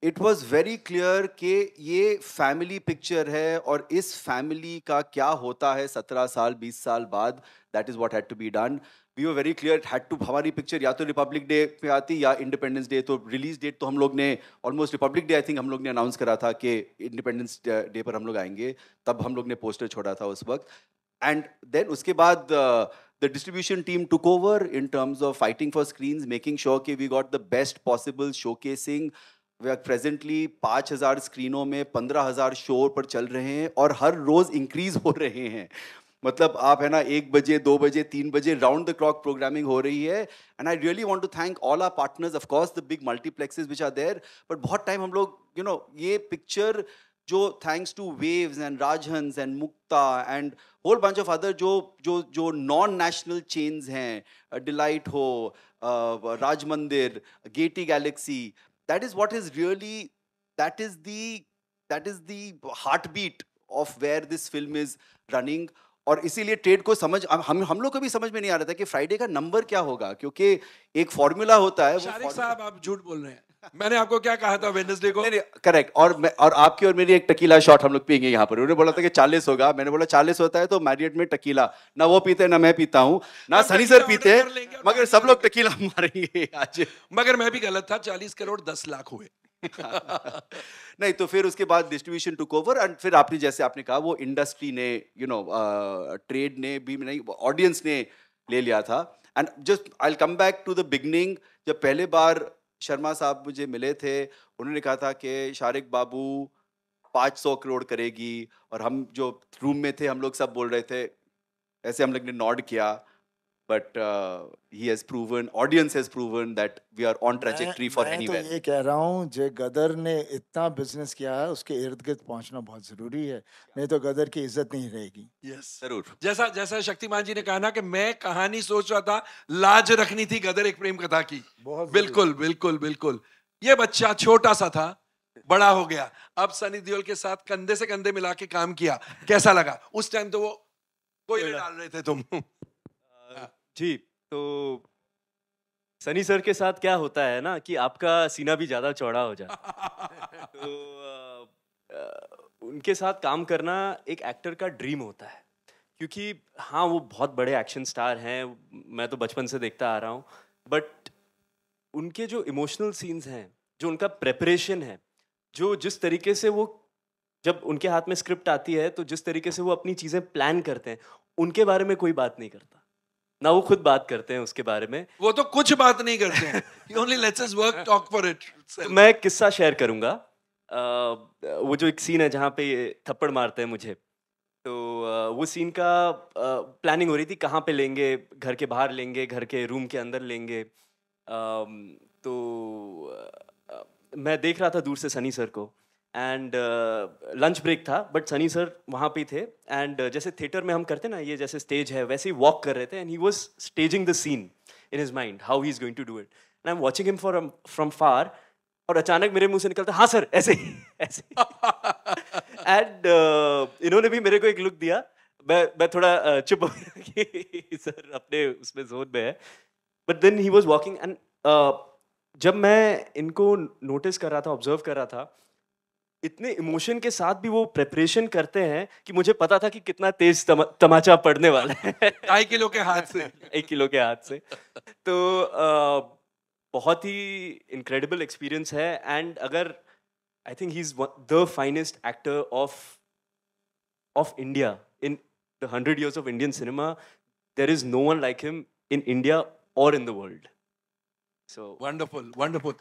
E: It was very clear कि ये फैमिली पिक्चर है, और इस फैमिली का क्या होता है 17 साल 20 साल बाद, that is what had to be done. We were very clear, had to, हमारी पिक्चर या तो रिपब्लिक डे पे आती या इंडिपेंडेंस डे. तो रिलीज डेट तो हम लोग ने almost Republic Day I think हम लोग ने अनाउंस करा था कि इंडिपेंडेंस डे पर हम लोग आएंगे, तब हम लोग ने पोस्टर छोड़ा था उस वक्त. एंड देन उसके बाद the distribution team took over in terms of fighting for screens, making sure कि we got the best possible showcasing. We are presently 5,000 स्क्रीनों में 15,000 शो पर चल रहे हैं, और हर रोज इंक्रीज हो रहे हैं. मतलब आप है ना 1 बजे 2 बजे 3 बजे राउंड द क्लॉक प्रोग्रामिंग हो रही है. And I really want to thank all our partners, of course the big multiplexes which are there. But बहुत टाइम हम लोग यू नो ये पिक्चर जो thanks to Waves and Rajhans and Mukta and whole bunch of other जो non national chains हैं, Delite हो, Raj Mandir, Gaiety Galaxy, that is what is really, that is the heartbeat of where this film is running. और इसीलिए trade को समझ हम लोग को भी समझ में नहीं आ रहा था कि फ्राइडे का नंबर क्या होगा, क्योंकि एक फॉर्मूला होता है वो
A: शारिक साहब आप झूठ बोल रहे हैं। मैंने आपको क्या कहा था वेडनेसडे को?
E: नहीं, करेक्ट। और आपकी और मेरी एक टकीला शॉट हम लोग पियेंगे यहाँ पर। उन्होंने बोला था कि 40 होगा, मैंने बोला 40 होता है तो मैरियट में टकीला ना वो पीते ना मैं पीता हूँ ना सनी सर पीते, मगर सब लोग टकीला मारेंगे आज।
A: मगर मैं भी गलत था, 40 करोड़ 10 लाख हुए।
E: नहीं, तो फिर उसके बाद डिस्ट्रीब्यूशन टुक ओवर एंड फिर आपने जैसे आपने कहा वो इंडस्ट्री ने ट्रेड ने भी नहीं, ऑडियंस ने ले लिया था। And just I will come back to the beginning. जब पहले बार शर्मा साहब मुझे मिले थे, उन्होंने कहा था कि शारिक बाबू 500 करोड़ करेगी, और हम जो रूम में थे हम लोग सब बोल रहे थे, ऐसे हम लोग ने नॉड किया, but he has proven, audience has proven that we are on trajectory for
B: मैं तो
E: एनीवेयर।
B: ये कह रहा हूँ, जे गदर ने इतना बिजनेस किया है उसके इर्द गिर्द पहुंचना बहुत जरूरी है, नहीं तो गदर की इज्जत नहीं रहेगी।
A: यस,
E: जरूर।
A: जैसा जैसा शक्तिमान जी ने कहा ना कि मैं कहानी सोच रहा था, लाज रखनी थी गदर एक प्रेम कथा की।
B: बहुत
A: बिल्कुल बिल्कुल बिल्कुल। ये बच्चा छोटा सा था, बड़ा हो गया, अब सनी देओल के साथ कंधे से कंधे मिला के काम किया, कैसा लगा? उस टाइम तो वो कोयले डाल रहे थे तुम।
C: जी, तो सनी सर के साथ क्या होता है ना कि आपका सीना भी ज़्यादा चौड़ा हो जाता है। तो उनके साथ काम करना एक एक्टर का ड्रीम होता है, क्योंकि हाँ वो बहुत बड़े एक्शन स्टार हैं, मैं तो बचपन से देखता आ रहा हूँ, बट उनके जो इमोशनल सीन्स हैं, जो उनका प्रेपरेशन है, जो जिस तरीके से वो जब उनके हाथ में स्क्रिप्ट आती है तो जिस तरीके से वो अपनी चीज़ें प्लान करते हैं, उनके बारे में कोई बात नहीं करता ना, वो खुद बात करते हैं उसके बारे में।
A: वो तो कुछ बात नहीं करते हैं। He only lets us work, talk for it.
C: तो मैं एक किस्सा शेयर करूंगा। वो जो एक सीन है जहाँ पे ये थप्पड़ मारते हैं मुझे, तो वो सीन का प्लानिंग हो रही थी, कहाँ पे लेंगे, घर के बाहर लेंगे, घर के रूम के अंदर लेंगे। तो मैं देख रहा था दूर से सनी सर को, एंड लंच ब्रेक था, बट सनी सर वहाँ पे थे, एंड जैसे थिएटर में हम करते ना, ये जैसे स्टेज है वैसे ही वॉक कर रहे थे, and he was staging the scene in his mind how he is going to do it, and I am watching him from far, और अचानक मेरे मुंह से निकलता हाँ सर, ऐसे ही ऐसे एंड इन्होंने भी मेरे को एक लुक दिया, मैं थोड़ा चुप हो गया कि सर अपने उसमें जोन में है, but then he was walking, and जब मैं इनको नोटिस कर रहा था, ऑब्जर्व कर रहा था, इतने इमोशन के साथ भी वो प्रेपरेशन करते हैं कि मुझे पता था कि कितना तेज तमाचा पड़ने वाला है
A: 2.5 किलो के हाथ से।
C: 1 किलो के हाथ से। तो बहुत ही इनक्रेडिबल एक्सपीरियंस है, एंड अगर I think he is the finest actor of India in the 100 years of Indian cinema. There is no one like him in India or in the world. So
A: Wonderful, wonderful.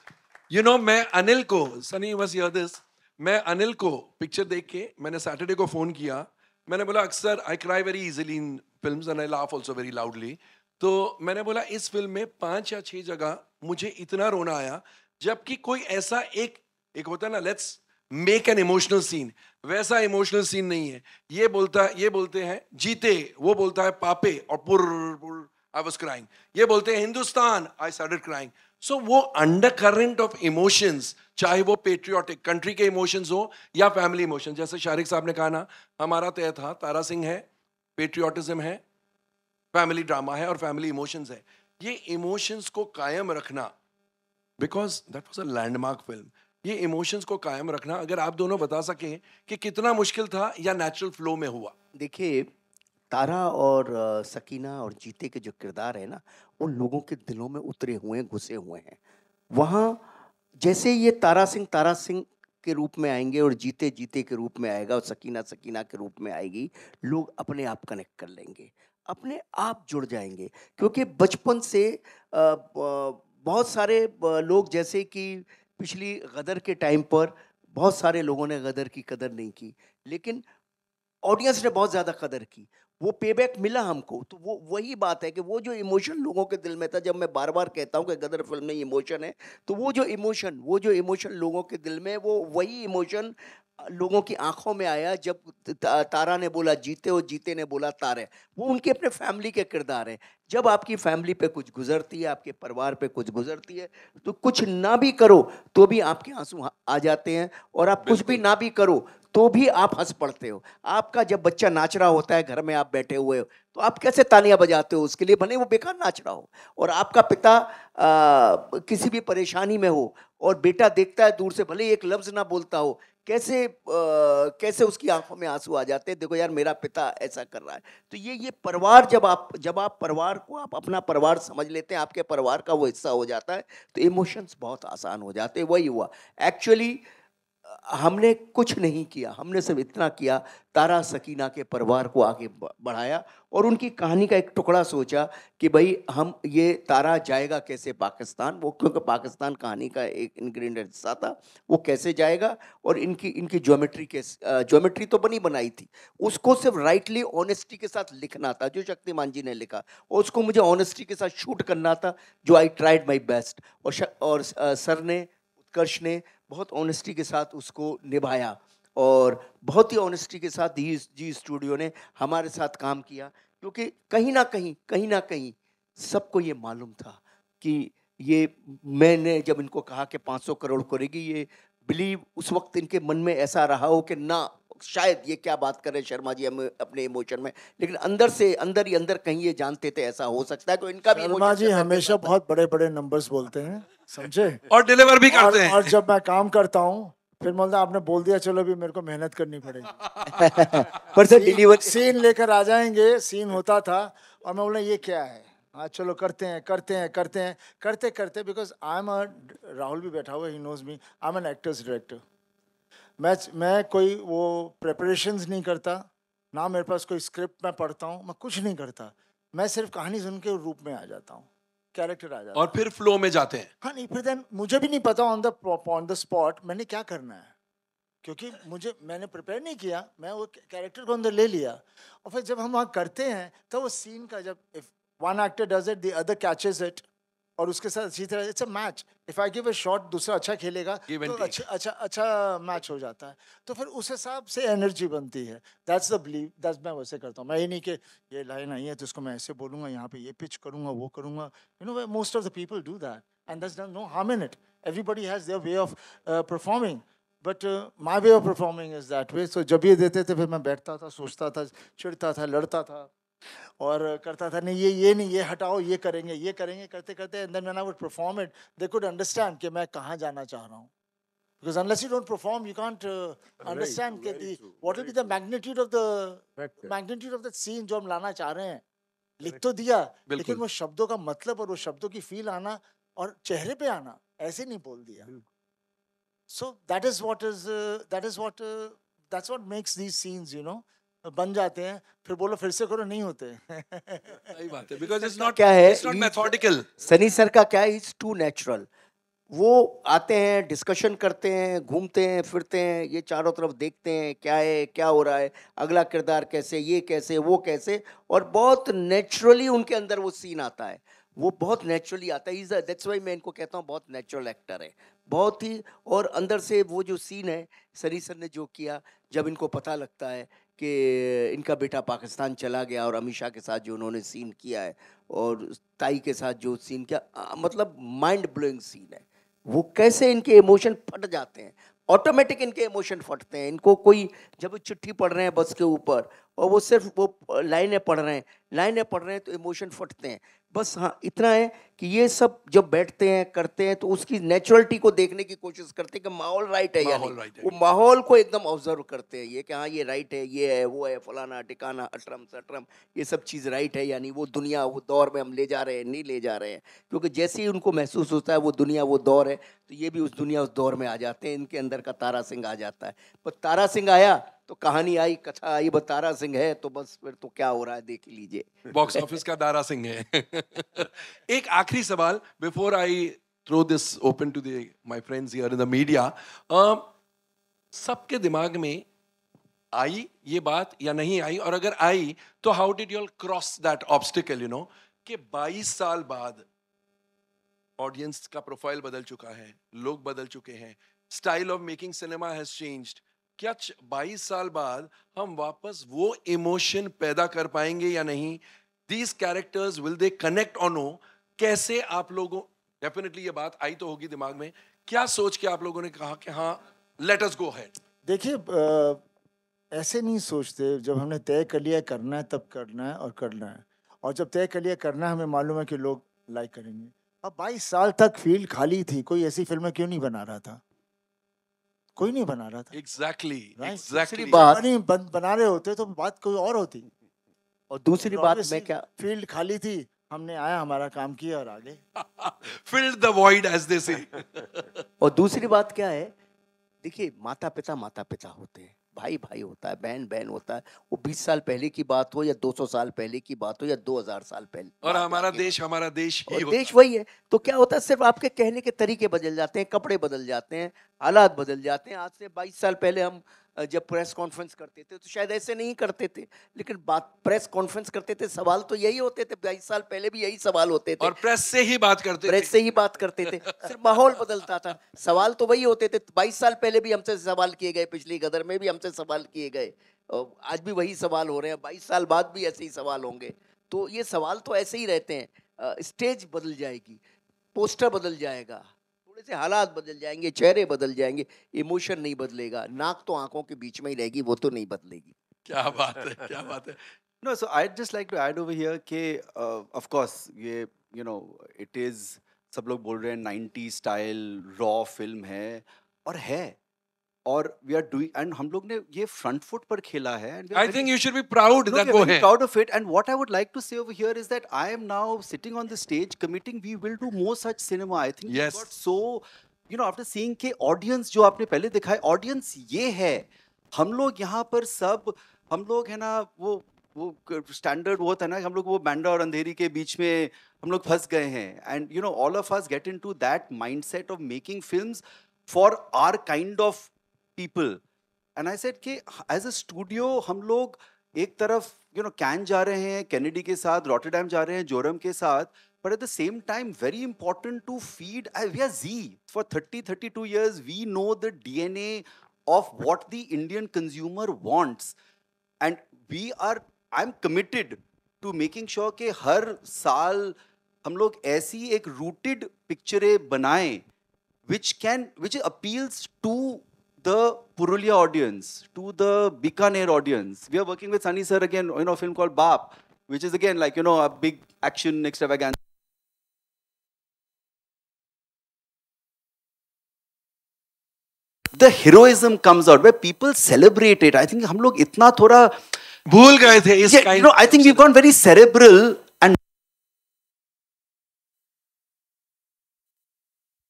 A: You know, मैं अनिल को, Sunny was hear this, मैं अनिल को picture देख के मैंने Saturday को phone किया, मैंने बोला अक्सर I cry very easily in films and I laugh also very loudly, तो मैंने बोला इस फिल्म में 5 या 6 जगह मुझे इतना रोना आया, जबकि कोई ऐसा एक होता है ना, let's make an emotional scene, वैसा इमोशनल सीन नहीं है। ये बोलते हैं जीते, वो बोलता है पापे, और पुर आई वाज क्राइंग, ये बोलते हैं हिंदुस्तान, आई स्टार्टेड क्राइंग। सो वो अंडर करंट ऑफ इमोशंस, चाहे वो पेट्रियोटिक कंट्री के इमोशंस हो या फैमिली इमोशंस, जैसे शारिक साहब ने कहा ना, हमारा तय था, तारा सिंह है, पेट्रियोटिज्म है, फैमिली ड्रामा है और फैमिली इमोशंस है। ये इमोशंस को कायम रखना, because that was a landmark film, ये इमोशंस को कायम रखना, अगर आप दोनों बता सकें कि कितना मुश्किल था या नेचुरल फ्लो में हुआ?
D: देखिए, तारा और सकीना और जीते के जो किरदार है ना, उन लोगों के दिलों में उतरे हुए हैं, घुसे हुए हैं। वहाँ जैसे ये तारा सिंह के रूप में आएंगे और जीते के रूप में आएगा और सकीना के रूप में आएगी, लोग अपने आप कनेक्ट कर लेंगे, अपने आप जुड़ जाएंगे, क्योंकि बचपन से बहुत सारे लोग, जैसे कि पिछली गदर के टाइम पर बहुत सारे लोगों ने गदर की कदर नहीं की, लेकिन ऑडियंस ने बहुत ज़्यादा कदर की, वो पेबैक मिला हमको। तो वो वही बात है कि वो जो इमोशन लोगों के दिल में था, जब मैं बार बार कहता हूँ कि गदर फिल्म में इमोशन है, तो वो जो इमोशन लोगों के दिल में, वो वही इमोशन लोगों की आंखों में आया जब तारा ने बोला जीते और जीते ने बोला तारे। वो उनके अपने फैमिली के किरदार हैं। जब आपकी फैमिली पे कुछ गुजरती है, आपके परिवार पे कुछ गुजरती है, तो कुछ ना भी करो तो भी आपके आंसू आ जाते हैं, और आप कुछ भी ना भी करो तो भी आप हंस पड़ते हो। आपका जब बच्चा नाच रहा होता है, घर में आप बैठे हुए हो, तो आप कैसे तालियां बजाते हो उसके लिए, भले वो बेकार नाच रहा हो। और आपका पिता किसी भी परेशानी में हो और बेटा देखता है दूर से, भले ही एक लफ्ज ना बोलता हो, कैसे उसकी आंखों में आंसू आ जाते हैं, देखो यार मेरा पिता ऐसा कर रहा है। तो ये परिवार, जब आप परिवार को आप अपना परिवार समझ लेते हैं, आपके परिवार का वो हिस्सा हो जाता है, तो इमोशंस बहुत आसान हो जाते हैं। वही हुआ एक्चुअली। हमने कुछ नहीं किया, हमने सिर्फ इतना किया, तारा सकीना के परिवार को आगे बढ़ाया और उनकी कहानी का एक टुकड़ा सोचा कि भाई हम ये तारा जाएगा कैसे पाकिस्तान, वो क्योंकि पाकिस्तान कहानी का एक इंग्रेडिएंट हिस्सा था, वो कैसे जाएगा। और इनकी ज्योमेट्री तो बनी बनाई थी, उसको सिर्फ राइटली ऑनेस्टी के साथ लिखना था, जो शक्तिमान जी ने लिखा, और उसको मुझे ऑनेस्टी के साथ शूट करना था, जो आई ट्राइड माई बेस्ट। और सर ने, उत्कर्ष ने बहुत ऑनेस्टी के साथ उसको निभाया और बहुत ही ऑनेस्टी के साथ जी स्टूडियो ने हमारे साथ काम किया, क्योंकि कहीं ना कहीं सबको ये मालूम था कि ये, मैंने जब इनको कहा कि 500 करोड़ करेगी, ये बिलीव उस वक्त इनके मन में ऐसा रहा हो कि ना शायद ये क्या बात कर रहे हैं शर्मा जी अपने इमोशन में, लेकिन अंदर ही अंदर कहीं ये जानते थे ऐसा हो सकता है, तो इनका भी
B: शर्मा जी हमेशा बहुत बड़े बड़े नंबर्स बोलते हैं, समझे,
A: और डिलीवर भी करते हैं।
B: और जब मैं काम करता हूँ फिर बोलता आपने बोल दिया, चलो भी मेरे को मेहनत करनी पड़ेगी।
D: पर सर डिलीवर
B: सीन लेकर आ जाएंगे, सीन होता था और मैं बोला ये क्या है, हाँ चलो करते करते बिकॉज आई एम राहुल भी बैठा हुआ, he knows me, I am an actor's director. मैं कोई वो प्रेपरेशंस नहीं करता, ना मेरे पास कोई स्क्रिप्ट मैं पढ़ता हूँ, मैं कुछ नहीं करता, मैं सिर्फ कहानी सुन के रूप में आ जाता हूँ, कैरेक्टर आ जाता
A: और फिर फ्लो में जाते हैं।
B: हाँ नहीं, फिर देन मुझे भी नहीं पता ऑन द स्पॉट मैंने क्या करना है, क्योंकि मैंने प्रिपेयर नहीं किया, मैं वो कैरेक्टर को अंदर ले लिया। और फिर जब हम वहाँ करते हैं तो वो सीन का, जब if one actor does it the other catches it, और उसके साथ अच्छी तरह, it's a match, if I give a shot दूसरा अच्छा खेलेगा तो अच्छा मैच हो जाता है, तो फिर उस हिसाब से एनर्जी बनती है। दैट्स द बिलीव, दैट्स मैं वैसे करता हूँ। मैं ये नहीं कि ये लाइन आई है तो इसको मैं ऐसे बोलूँगा, यहाँ पे ये पिच करूँगा, वो करूँगा, you know most of the people do that and that's no harm in it, everybody has their way of performing, but my way of performing is that way. So जब ये देते थे फिर मैं बैठता था, सोचता था, चिढ़ता था, लड़ता था और करता था, नहीं ये नहीं, ये हटाओ, ये करेंगे, करते करते and then when I would perform it they could understand कि मैं कहाँ जाना चाह रहा हूँ, because unless you don't perform you can't understand what will be the magnitude of the scene जो हम लाना चाह रहे हैं। लिख तो दिया लेकिन वो शब्दों का मतलब और वो शब्दों की फील आना और चेहरे पे आना, ऐसे नहीं बोल दिया। So that's what makes these scenes, you know, बन जाते हैं, फिर बोलो फिर से करो, नहीं होते।
A: सही बात है, because it's not
D: क्या है,
A: it's not methodical।
D: Sunny sir का क्या है, इट्स टू नेचुरल। वो आते हैं, डिस्कशन करते हैं, घूमते हैं, फिरते हैं, ये चारों तरफ देखते हैं क्या है, क्या हो रहा है, अगला किरदार कैसे, ये कैसे, वो कैसे, और बहुत नेचुरली उनके अंदर वो सीन आता है, वो बहुत नेचुरली आता है। दैट्स व्हाई मैं इनको कहता हूँ बहुत नेचुरल एक्टर है, बहुत ही। और अंदर से वो जो सीन है, सनी सर ने जो किया, जब इनको पता लगता है कि इनका बेटा पाकिस्तान चला गया, और अमीषा के साथ जो उन्होंने सीन किया है और ताई के साथ जो सीन किया, मतलब माइंड ब्लोइंग सीन है। वो कैसे इनके इमोशन फट जाते हैं, ऑटोमेटिक इनके इमोशन फटते हैं। इनको कोई, जब वो चिट्ठी पढ़ रहे हैं बस के ऊपर और वो सिर्फ वो लाइनें पढ़ रहे हैं तो इमोशन फटते हैं। बस हाँ इतना है कि ये सब जब बैठते हैं करते हैं तो उसकी नेचुरलिटी को देखने की कोशिश करते हैं कि माहौल राइट है या नहीं। वो माहौल को एकदम ऑब्जर्व करते हैं, ये कि हाँ ये राइट है, ये है, वो है, फलाना ठिकाना, अटरम सटरम, ये सब चीज़ राइट है या नहीं, वो दुनिया वो दौर में हम ले जा रहे हैं, नहीं ले जा रहे हैं। क्योंकि जैसे ही उनको महसूस होता है वो दुनिया वो दौर है, तो ये भी उस दुनिया उस दौर में आ जाते हैं, इनके अंदर का तारा सिंह आ जाता है। पर तारा सिंह आया तो कहानी आई, कथा आई, बस तारा सिंह है तो बस फिर तो क्या हो रहा है देख लीजिए।
A: बॉक्स ऑफिस का दारा सिंह है। एक आखिरी सवाल before I throw this open to my friends here in the media, सबके दिमाग में आई ये बात या नहीं आई, और अगर आई तो how did you all cross that obstacle, you know, कि 22 साल बाद ऑडियंस का प्रोफाइल बदल चुका है, लोग बदल चुके हैं, style of making cinema has changed, क्या 22 साल बाद हम वापस वो इमोशन पैदा कर पाएंगे या नहीं? These characters will they connect or no? कैसे आप लोगों, डेफिनेटली ये बात आई तो होगी दिमाग में, क्या सोच के आप लोगों ने कहा कि हाँ लेट अस गो अहेड?
B: देखिए ऐसे नहीं सोचते, जब हमने तय कर लिया करना है तब करना है और करना है, और जब तय कर लिया करना है हमें मालूम है कि लोग लाइक करेंगे। अब 22 साल तक फील्ड खाली थी, कोई ऐसी फिल्में क्यों नहीं बना रहा था? कोई नहीं बना रहा था।
A: Exactly
B: Right?
A: एग्जैक्टली
D: बात-
B: नहीं बना रहे होते तो बात कोई और होती।
D: और दूसरी बात मैं क्या,
B: फील्ड खाली थी, हमने आया, हमारा काम किया और आगे।
A: filled the void as they say.
D: और दूसरी बात क्या है, देखिए माता पिता होते हैं, भाई भाई होता है, बहन बहन होता है। वो 20 साल पहले की बात हो या 200 साल पहले की बात हो या 2000 साल पहले,
A: और
D: बात
A: हमारा
D: आगे
A: देश ही
D: और
A: होता
D: देश वही है। तो क्या होता है, सिर्फ आपके कहने के तरीके बदल जाते हैं, कपड़े बदल जाते हैं, हालात बदल जाते हैं। आज से 22 साल पहले हम जब प्रेस कॉन्फ्रेंस करते थे तो शायद ऐसे नहीं करते थे, लेकिन बात प्रेस कॉन्फ्रेंस करते थे, सवाल तो यही होते थे। 22 साल पहले भी यही सवाल होते थे,
A: और प्रेस से ही बात करते
D: प्रेस
A: थे।
D: से ही बात करते थे, सिर्फ माहौल बदलता था, सवाल तो वही होते थे। 22 साल पहले भी हमसे सवाल किए गए, पिछली गदर में भी हमसे सवाल किए गए, और आज भी वही सवाल हो रहे हैं, 22 साल बाद भी ऐसे ही सवाल होंगे। तो ये सवाल तो ऐसे ही रहते हैं। स्टेज बदल जाएगी, पोस्टर बदल जाएगा, थोड़े से हालात बदल जाएंगे, चेहरे बदल जाएंगे, इमोशन नहीं बदलेगा। नाक तो आंखों के बीच में ही रहेगी, वो तो नहीं बदलेगी।
A: क्या बात है, क्या बात है।
E: No, so I'd just like to add over here कि of course ये it is, सब लोग बोल रहे हैं 90 स्टाइल रॉ फिल्म है, और we are doing, and हम लोग ने ये फ्रंट फुट पर खेला है, and we are
A: I
E: very-
A: think you should be proud
E: No,
A: that
E: we are
A: वो
E: very
A: है।
E: proud of it. And what I would like to say over here is that I am now sitting on the stage committing we will do more such cinema. I think we
A: Yes.
E: got so, after seeing के audience जो आपने पहले दिखाए, audience ये है। हम लोग यहाँ पर सब, हम लोग है ना वो स्टैंडर्ड वो होता है ना, हम लोग वो बैंडा और अंधेरी के बीच में हम लोग फंस गए हैं। And all of us get into that mindset of making films for our kind of people. And I said कि एज अ स्टूडियो हम लोग एक तरफ कैन जा रहे हैं, कैनेडी के साथ, रॉटरडैम जा रहे हैं, जोरम के साथ, but at the same time very important to feed, we are Z for 32 years, we know the DNA of what the Indian consumer wants, and I'm committed to making sure कि हर साल हम लोग ऐसी एक rooted पिक्चरें बनाएं which appeals to the Purulia audience, to the Bikaner audience. We are working with Sunny sir again, a film called Baap, which is again like, a big action extravaganza. The heroism comes out where people celebrate it. I think हम लोग इतना थोड़ा
A: भूल गए थे इस
E: yeah,
A: kind
E: I think we've gone very cerebral, and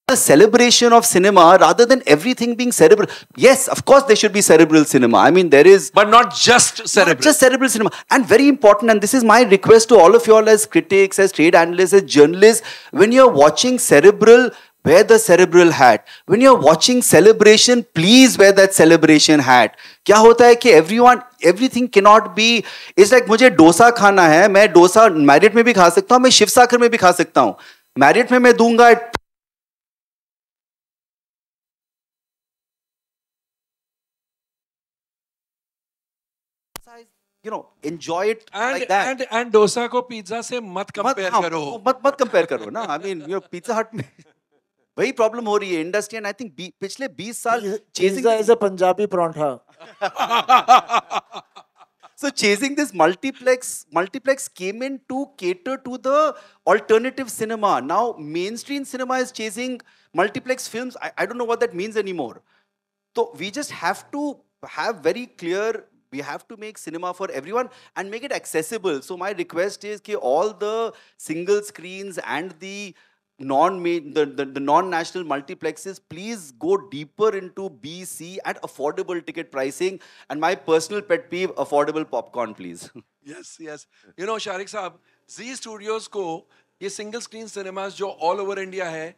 E: the celebration of cinema rather than everything being cerebral. Yes, of course there should be cerebral cinema. I mean, there is
A: but not just cerebral.
E: not just cerebral cinema. And very important, and this is my request to all of you all as critics, as trade analysts, as journalists, when you're watching cerebral, wear the cerebral hat. When you're watching celebration, please wear that celebration hat. क्या होता है कि everything cannot be, it's like मुझे डोसा खाना है, मैं dosa merit में भी खा सकता हूँ, मैं शिव सागर में भी खा सकता हूँ। मैरिट में मैं दूंगा enjoy it like that.
A: and dosa को पिज्जा से मत कंपेयर करो।
E: मत कंपेयर करो ना। आई मीन पिज्जा हट में वही प्रॉब्लम हो रही है इंडस्ट्री, एंड आई थिंक पिछले 20 साल
B: pizza is a Punjabi paratha.
E: So chasing this multiplex came in to cater to the alternative cinema. Now mainstream cinema is chasing multiplex films. I don't know what that means anymore. So we just have to have very clear, we have to make cinema for everyone and make it accessible. So my request is that all the single screens and the non-national multiplexes, please go deeper into B, C at affordable ticket pricing. And my personal pet peeve, affordable popcorn, please.
A: yes. Shariq साहब, जी studios को ये single screen cinemas जो all over India है,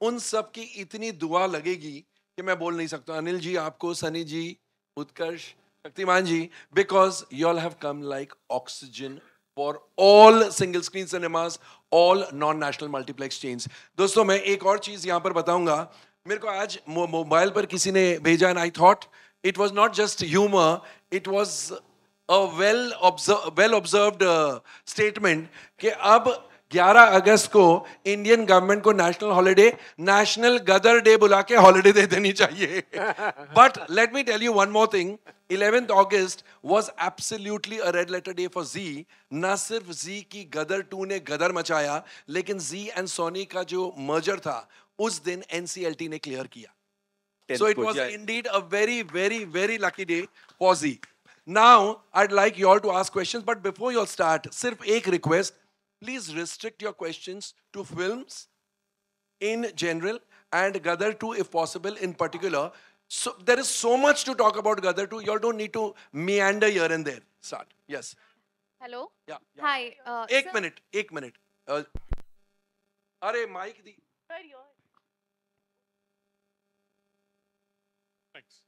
A: उन सब की इतनी दुआ लगेगी कि मैं बोल नहीं सकता। अनिल जी, आपको, सनी जी, उत्कर्ष, शक्तिमान जी, because you all have come like oxygen for all single screen cinemas, all non-national multiplex chains. दोस्तों, मैं एक और चीज यहाँ पर बताऊंगा। मेरे को आज मोबाइल पर किसी ने भेजा, and I thought it was not just humor, it was a well observed statement कि अब 11 अगस्त को इंडियन गवर्नमेंट को national holiday, national Gadar day बुला के हॉलिडे दे देनी चाहिए। But let me tell you one more thing, 11th August was absolutely a red letter day for Z. ना सिर्फ Z की गदर 2 ने गदर मचाया, लेकिन Z and Sony का जो merger था, उस दिन NCLT ने clear किया. So it was indeed a very, very, very lucky day for Z. Now, I'd like you all to ask questions, but before you all start, sirf ek request, please restrict your questions to films in general and Gadar 2 if possible in particular. So there is so much to talk about Gadar 2, you all don't need to meander here and there. Start. Yes.
G: Hello.
A: Yeah.
G: Hi.
A: Ek
G: sir-
A: minute, ek minute. Are mic di.
G: Sir, your-
F: Thanks.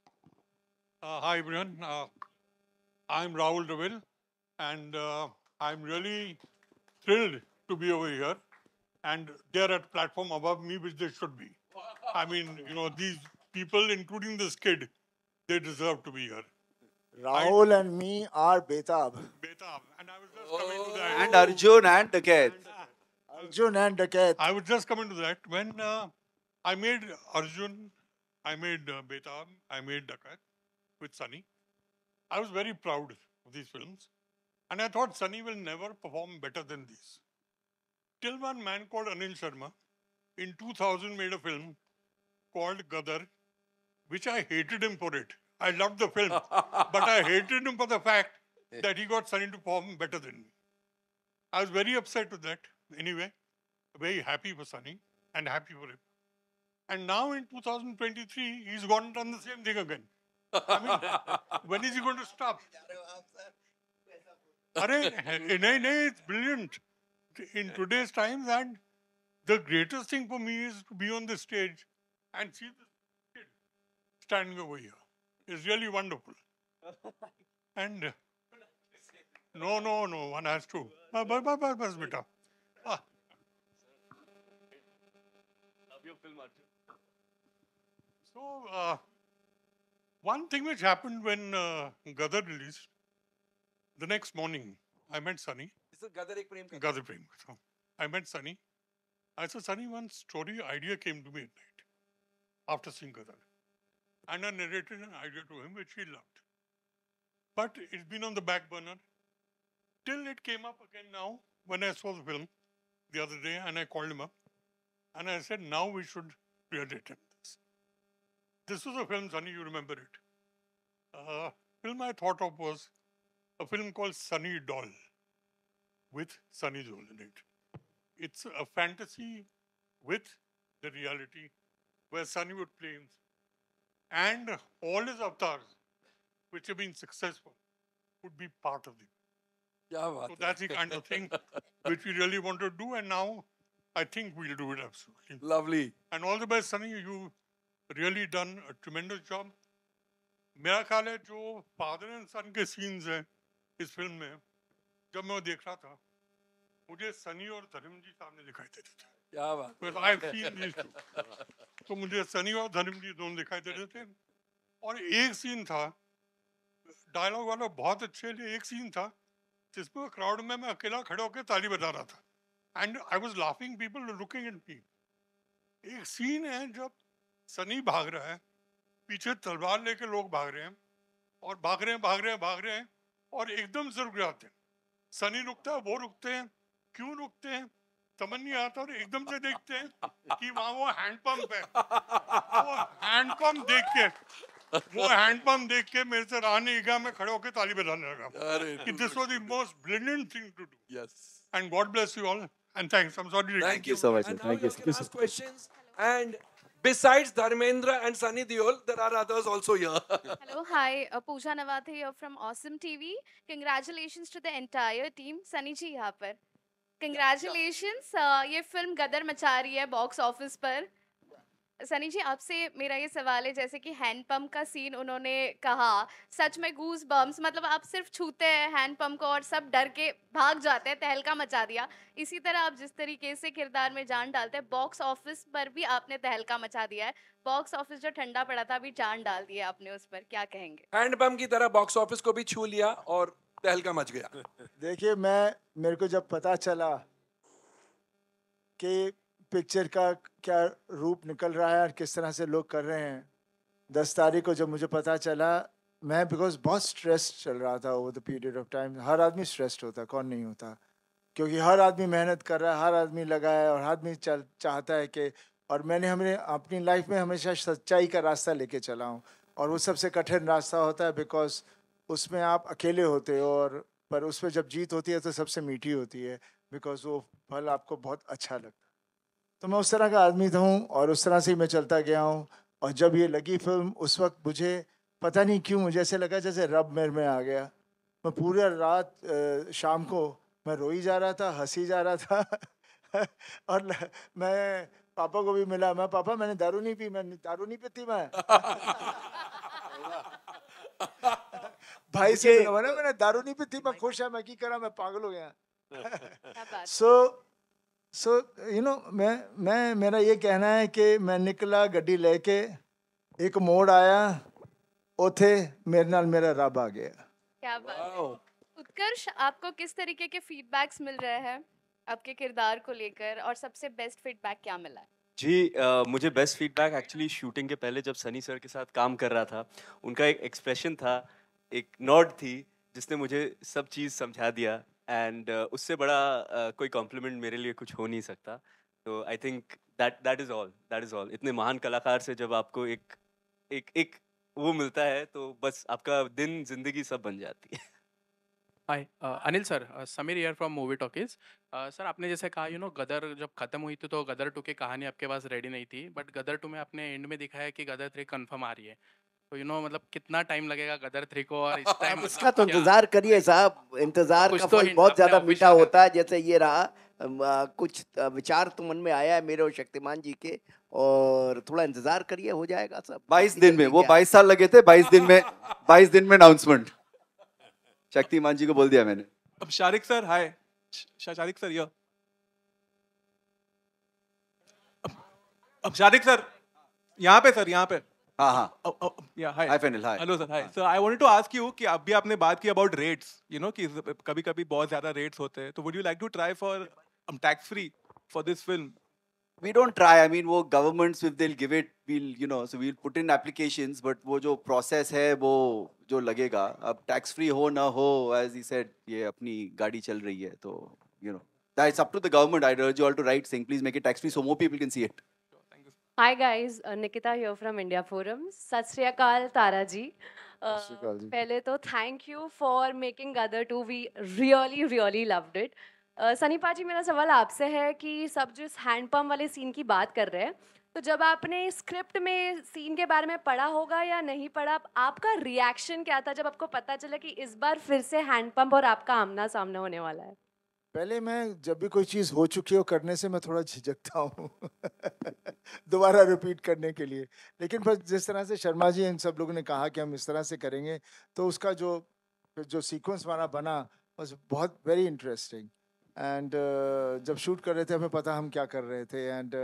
F: Hi, everyone. I'm Rahul Deville, and I'm really thrilled to be over here. And they're at platform above me, which they should be. I mean, you know, these people, including this kid, they deserve to be here.
B: Rahul and me are Betab.
F: Betab. And I was just coming to that.
E: And Arjun and Dakat.
B: Arjun and Dakat.
F: I was just coming to that. When I made Arjun, I made Betab, I made Dakat with Sunny. I was very proud of these films. And I thought Sunny will never perform better than these. Till one man called Anil Sharma in 2000 made a film called Gadar, which I hated him for it. I loved the film, but I hated him for the fact that he got Sunny to perform better than me. I was very upset with that. Anyway, very happy for Sunny and happy for him. And now in 2023, he's gone and done the same thing again. I mean, when is he going to stop? It's brilliant in today's times, and the greatest thing for me is to be on the stage and see this kid standing over here. It's really wonderful. And no, one has to. Bas beta. So, one thing which happened when Gadar released, the next morning, I met Sunny.
A: This is Gadar Ek Prem Katha.
F: Gadar Prem Katha. I met Sunny. I said, Sunny, one story idea came to me at night after seeing Gadar. And I narrated an idea to him which he loved. But it's been on the back burner till it came up again now when I saw the film the other day, and I called him up and I said, now we should reattempt this. This was a film, Sunny, you remember it. Film I thought of was a film called Sunny Doll with Sunny Deol in it. It's a fantasy with the reality where Sunny would play himself. And all his avatars, which have been successful, would be part of it. So that's the kind of thing which we really want to do, and now I think we'll do it absolutely.
A: Lovely.
F: And all the best, Sunny. You've really done a tremendous job. मेरा ख्याल है जो father and सन के scenes हैं इस film में, जब मैं वो देख रहा था, मुझे सनी और धर्म जी सामने दिखाई देते थे.
A: क्या बात.
F: Because I've seen these two. तो मुझे सनी और धर्म जी दोनों दिखाई दे रहे थे. और एक सीन था, डायलॉग वाला बहुत अच्छे लिए एक सीन था जिसमें क्राउड में मैं अकेला खड़ा होकर ताली बजा रहा था. And I was laughing, people looking at me. एक सीन है जब सनी भाग रहा है, पीछे तलवार लेके लोग भाग रहे हैं और भाग रहे हैं और एकदम से रुक जाते हैं. सनी रुकता है, वो रुकते हैं. क्यों रुकते हैं समझ नहीं आता, और एकदम से देखते हैं कि वहाँ वो हैंडपंप है. वो हैंडपंप देख के मेरे से रहा नहीं गया, मैं खड़े होकर ताली बजाने लगा. कि this was the most brilliant thing to do.
A: Yes.
F: And God bless you all. And thanks. I'm sorry.
A: Thank you
E: so much.
A: And now
E: Thank you.
A: can ask questions. And besides Dharmendra and Sunny Deol, there are others also here.
G: Hello, hi. Pooja Nawathe here from Awesome TV. Congratulations to the entire team. Sunny जी यहाँ पर. Congratulations. ये film गदर मचा रही है box office पर. सनी जी, आपसे मेरा ये सवाल है, जैसे कि हैंड पंप का सीन उन्होंने कहा, सच में गूज बम्स, मतलब आप सिर्फ छूते हैं हैंड पंप को और सब डर के भाग जाते हैं, तहलका मचा दिया. इसी तरह आप जिस तरीके से किरदार में जान डालते हैं, बॉक्स ऑफिस पर भी आपने तहलका मचा दिया है. बॉक्स ऑफिस जो ठंडा पड़ा था, अभी जान डाल दी है आपने उस पर, क्या कहेंगे?
A: हैंडपंप की तरह बॉक्स ऑफिस को भी छू लिया और तहलका मच गया.
B: देखिए, मेरे को जब पता चला कि पिक्चर का क्या रूप निकल रहा है और किस तरह से लोग कर रहे हैं, 10 तारीख को जब मुझे पता चला, मैं बिकॉज बहुत स्ट्रेस चल रहा था over the period of time. हर आदमी स्ट्रेस्ड होता है, कौन नहीं होता, क्योंकि हर आदमी मेहनत कर रहा है, हर आदमी लगा है और हर आदमी चाहता है कि, और मैंने हमने अपनी लाइफ में हमेशा सच्चाई का रास्ता लेके चला हूँ, और वो सबसे कठिन रास्ता होता है बिकॉज उसमें आप अकेले होते हो, और पर उसमें जब जीत होती है तो सबसे मीठी होती है, बिकॉज वो फल आपको बहुत अच्छा लगता है. तो मैं उस तरह का आदमी था हूँ और उस तरह से ही मैं चलता गया हूँ. और जब ये लगी फिल्म उस वक्त मुझे पता नहीं क्यों मुझे ऐसे लगा जैसे रब मेरे में आ गया. मैं पूरा रात शाम को मैं रोई जा रहा था, हंसी जा रहा था और मैं पापा को भी मिला. मैं पापा मैंने दारू नहीं पी, मैंने दारू नहीं पीती मैं. भाई से मिला मैंने, मैंने दारू नहीं पीती, मैं खुश है, मैं की करा, मैं पागल हो गया. सो यू नो मैं मेरा ये कहना है कि मैं निकला गड्डी लेके, एक मोड़ आया, उथे मेरे नाल मेरा रब आ गया.
G: क्या बात है. उत्कर्ष, आपको किस तरीके के फीडबैक्स मिल रहे हैं आपके किरदार को लेकर, और सबसे बेस्ट फीडबैक क्या मिला है?
C: जी मुझे बेस्ट फीडबैक एक्चुअली शूटिंग के पहले जब सनी सर के साथ काम कर रहा था, उनका एक एक्सप्रेशन था, एक नॉड थी, जिसने मुझे सब चीज़ समझा दिया. एंड उससे बड़ा कोई कॉम्प्लीमेंट मेरे लिए कुछ हो नहीं सकता. तो I think that is all. इतने महान कलाकार से जब आपको एक एक एक वो मिलता है तो बस आपका दिन जिंदगी सब बन जाती है.
H: Hi Anil sir, Sameer here from Movie Talkies. Sir आपने जैसे कहा गदर जब खत्म हुई थी तो गदर 2 की कहानी आपके पास रेडी नहीं थी, बट गदर 2 में आपने एंड में दिखाया कि गदर 3 कंफर्म आ रही है. तो मतलब कितना टाइम लगेगा गदर 3 को, और इस टाइम
D: इसका तो इंतजार करिए साहब, इंतजार
H: कुछ
D: का
H: तो
D: फल
H: hint
D: बहुत
H: अपने
D: ज्यादा
H: official
D: मीठा
H: कर
D: होता है. जैसे ये रहा कुछ विचार तो मन में आया है मेरे और शक्तिमान जी के, और थोड़ा इंतजार करिए, हो जाएगा सब.
E: 22 दिन में, वो 22 साल लगे थे, 22 दिन में अनाउंसमेंट. शक्तिमान जी को बोल दिया मैंने.
I: अब शारिक सर, हाय शारिक सर, यो अब शारिक सर यहाँ पे, सर यहाँ पे.
E: हाँ हाँ.
I: Yeah hi.
E: हाय फैनल, hi.
I: Hello sir, hi sir. I wanted to ask you कि अभी आपने बात की अबाउट रेट्स, कि कभी कभी बहुत ज्यादा रेट्स होते हैं, तो would you like to try for tax free for this film?
E: We don't try. I mean, वो governments if they'll give it, so we'll put in applications. But वो जो process है, वो जो लगेगा, अब tax free हो ना हो, as he said, ये अपनी गाड़ी चल रही है, तो that's up to the government. I urge you all to write saying, please make it tax free so more people can see it.
J: Hi guys, Nikita here from India Forum. Sat Shri Akal Tara ji. पहले तो thank you for making Gadar 2. We really loved it. Sunny पाजी, मेरा सवाल आपसे है कि सब जो इस हैंडपम्प वाले सीन की बात कर रहे हैं, तो जब आपने स्क्रिप्ट में सीन के बारे में पढ़ा होगा या नहीं पढ़ा, आपका रिएक्शन क्या था जब आपको पता चला कि इस बार फिर से हैंडपम्प और आपका आमना सामना होने वाला है?
B: पहले मैं जब भी कोई चीज़ हो चुकी हो करने से मैं थोड़ा झिझकता हूँ दोबारा रिपीट करने के लिए. लेकिन बस जिस तरह से शर्मा जी इन सब लोगों ने कहा कि हम इस तरह से करेंगे, तो उसका जो सीक्वेंस हमारा बना was बहुत वेरी इंटरेस्टिंग. एंड जब शूट कर रहे थे हमें पता हम क्या कर रहे थे, एंड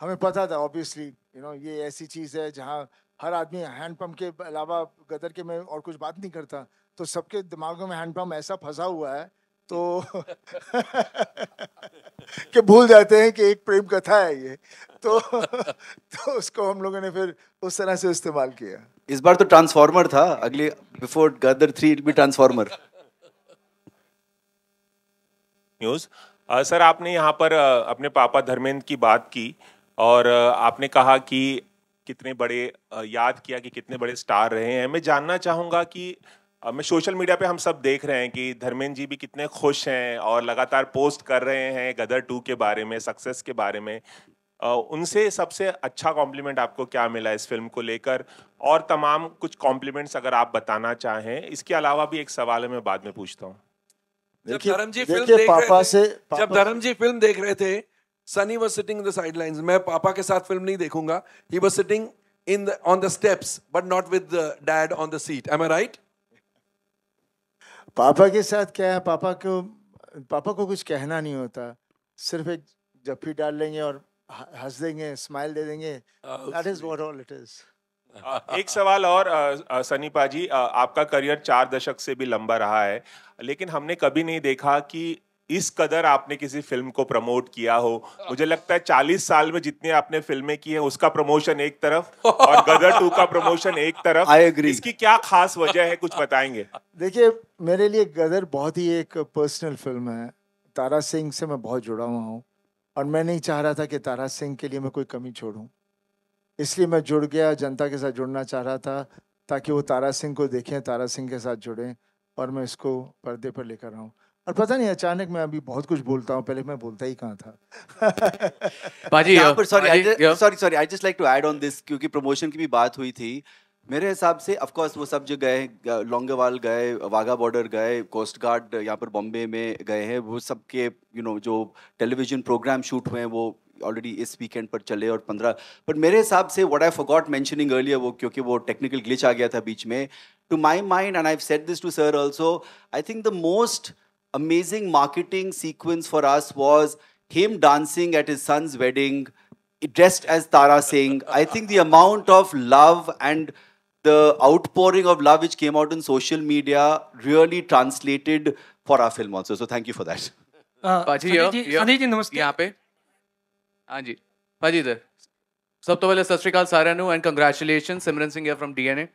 B: हमें पता था ऑब्वियसली ये ऐसी चीज़ है जहाँ हर आदमी हैंडपम्प के अलावा गदर के में और कुछ बात नहीं करता, तो सबके दिमागों में हैंडपम्प ऐसा फंसा हुआ है तो कि भूल जाते हैं कि एक प्रेम कथा है ये. तो उसको हम लोगों ने फिर उस तरह से इस्तेमाल किया.
E: इस बार तो ट्रांसफॉर्मर था, अगले before Gadar 3 it be transformer.
K: News sir, आपने यहाँ पर अपने पापा धर्मेंद्र की बात की, और आपने कहा कि कितने बड़े याद किया कि कितने बड़े स्टार रहे हैं. मैं जानना चाहूँगा कि मैं सोशल मीडिया पे हम सब देख रहे हैं कि धर्मेंद्र जी भी कितने खुश हैं और लगातार पोस्ट कर रहे हैं गदर 2 के बारे में, सक्सेस के बारे में. उनसे सबसे अच्छा कॉम्प्लीमेंट आपको क्या मिला इस फिल्म को लेकर, और तमाम कुछ कॉम्प्लीमेंट्स अगर आप बताना चाहें. इसके अलावा भी एक सवाल है, मैं बाद में पूछता हूँ.
A: जब धर्मजी फिल्म देख रहे थे, Sunny was sitting in the sidelines. मैं पापा के साथ फिल्म नहीं देखूंगा. He was sitting on the steps but not with dad on the seat. Am I right?
B: पापा के साथ क्या है, पापा को कुछ कहना नहीं होता, सिर्फ एक जफ्फी डाल लेंगे और हंस देंगे, स्माइल दे देंगे. That is what all it is.
K: एक सवाल और सनी पाजी, आपका करियर 4 दशक से भी लंबा रहा है, लेकिन हमने कभी नहीं देखा कि इस कदर आपने किसी फिल्म को प्रमोट किया हो। मुझे लगता है 40 साल में जितनी आपने फिल्में की हैं उसका प्रमोशन एक तरफ और गदर 2 का प्रमोशन एक तरफ।
E: I agree.
K: इसकी क्या खास वजह है, कुछ बताएंगे?
B: देखिए, मेरे लिए गदर बहुत ही एक पर्सनल फिल्म है। तारा सिंह से मैं बहुत जुड़ा हुआ हूँ और मैं नहीं चाह रहा था कि तारा सिंह के लिए मैं कोई कमी छोड़ूं, इसलिए मैं जुड़ गया, जनता के साथ जुड़ना चाह रहा था ताकि वो तारा सिंह को देखें, तारा सिंह के साथ जुड़ें और मैं इसको पर्दे पर लेकर आऊँ। और पता नहीं अचानक मैं अभी बहुत कुछ बोलता हूँ, पहले मैं बोलता ही कहाँ था।
H: बाजी
E: यहाँ पर sorry, I just like to add on this, क्योंकि प्रमोशन की भी बात हुई थी। मेरे हिसाब से ऑफ कोर्स वो सब जगह गए, लोंगेवाल गए, वाघा बॉर्डर गए, कोस्ट गार्ड यहाँ पर बॉम्बे में गए हैं, वो सब के जो टेलीविजन प्रोग्राम शूट हुए हैं वो ऑलरेडी इस वीकेंड पर चले और 15। पर मेरे हिसाब से what I forgot mentioning earlier, वो क्योंकि वो टेक्निकल ग्लिच आ गया था बीच में, to my mind and I have said this to sir also, I think the most amazing marketing sequence for us was him dancing at his son's wedding dressed as Tara Singh. I think the amount of love and the outpouring of love which came out in social media really translated for our film also. So thank you for that.
H: बाजी
L: अनिल जी नमस्ते।
H: यहाँ पे हाँ जी बाजी इधर। सब तो पहले सत श्री अकाल साਰਿਆਂ ਨੂੰ एंड कंग्रेचुलेशन। सिमरन सिंह है फ्रॉम डीएनए,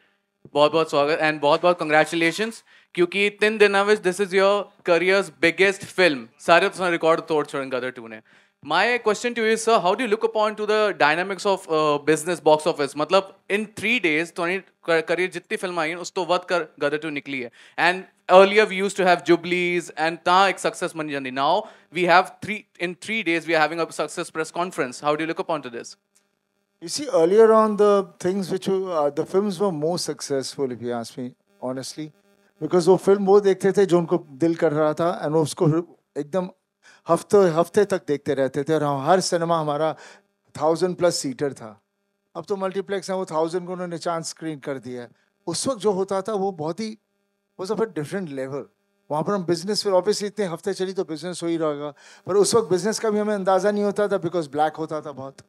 H: बहुत बहुत स्वागत एंड बहुत बहुत कंग्रेचुलेशंस, क्योंकि 3 दिनों में this is your career's biggest film, सारे तो रिकॉर्ड तोड़ छोड़ गदर 2 ने। My question to you is sir, how do you look upon to the dynamics of business box office? मतलब इन 3 days तो करियर जितनी फिल्म आई उस तो वध कर गदर 2 निकली है, and earlier we used to have jubilees and ta ek success bani jandi. Now we have 3 days we are having a success press conference. How do you look upon to this?
B: You see, earlier on, the things which the films were more successful, if you ask me honestly, because वो film वो देखते थे जो उनको दिल कर रहा था, and वो उसको एकदम हफ्ते तक देखते रहते थे, और हर सिनेमा हमारा 1000+ सीटर था। अब तो मल्टीप्लेक्स है, वो 1000 को उन्होंने चांस स्क्रीन कर दिया है। उस वक्त जो होता था वो बहुत ही was of a different level. वहाँ पर हम बिजनेस, फिर ऑब्वियसली इतने हफ्ते चली तो बिजनेस हो ही रहेगा, पर उस वक्त बिजनेस का भी हमें अंदाज़ा नहीं होता था, बिकॉज ब्लैक होता था बहुत।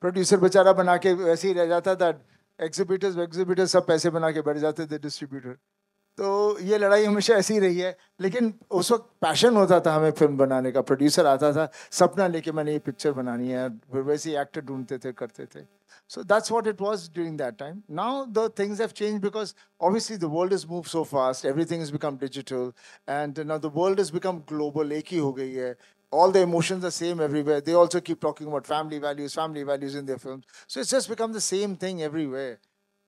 B: प्रोड्यूसर बेचारा बना के वैसे ही रह जाता था, एग्जिबिटर्स सब पैसे बना के बैठ जाते थे, डिस्ट्रीब्यूटर। तो ये लड़ाई हमेशा ऐसी ही रही है, लेकिन उस वक्त पैशन होता था हमें फिल्म बनाने का। प्रोड्यूसर आता था सपना लेके, मैंने ये पिक्चर बनानी है, फिर वैसे ही एक्टर ढूंढते थे, करते थे। So that's what it was during that time. Now the things have changed because obviously the world has moved so fast, everything has become digital, and now the world has become global, एक ही हो गई है। All the emotions are same everywhere. They also keep talking about family values in their films. So it's just become the same thing everywhere.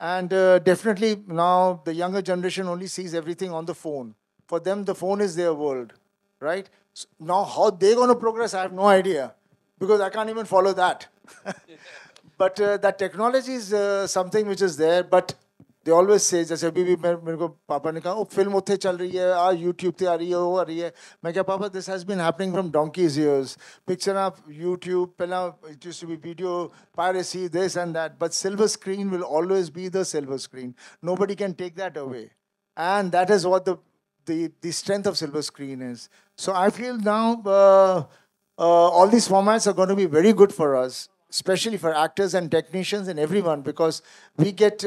B: And definitely now the younger generation only sees everything on the phone. For them, the phone is their world, right? So now how they're going to progress, I have no idea, because I can't even follow that. But that technology is something which is there, but they always say, जैसे अभी भी मेरे को पापा ने कहा, वो film उत्थे चल रही है, आज YouTube पे आ रही है, वो आ रही है। मैं क्या, पापा, this has been happening from donkey's years. Picture आप YouTube, पहला it used to be video piracy, this and that, but silver screen will always be the silver screen. Nobody can take that away, and that is what the strength of silver screen is. So I feel now all these formats are going to be very good for us, especially for actors and technicians and everyone, because we get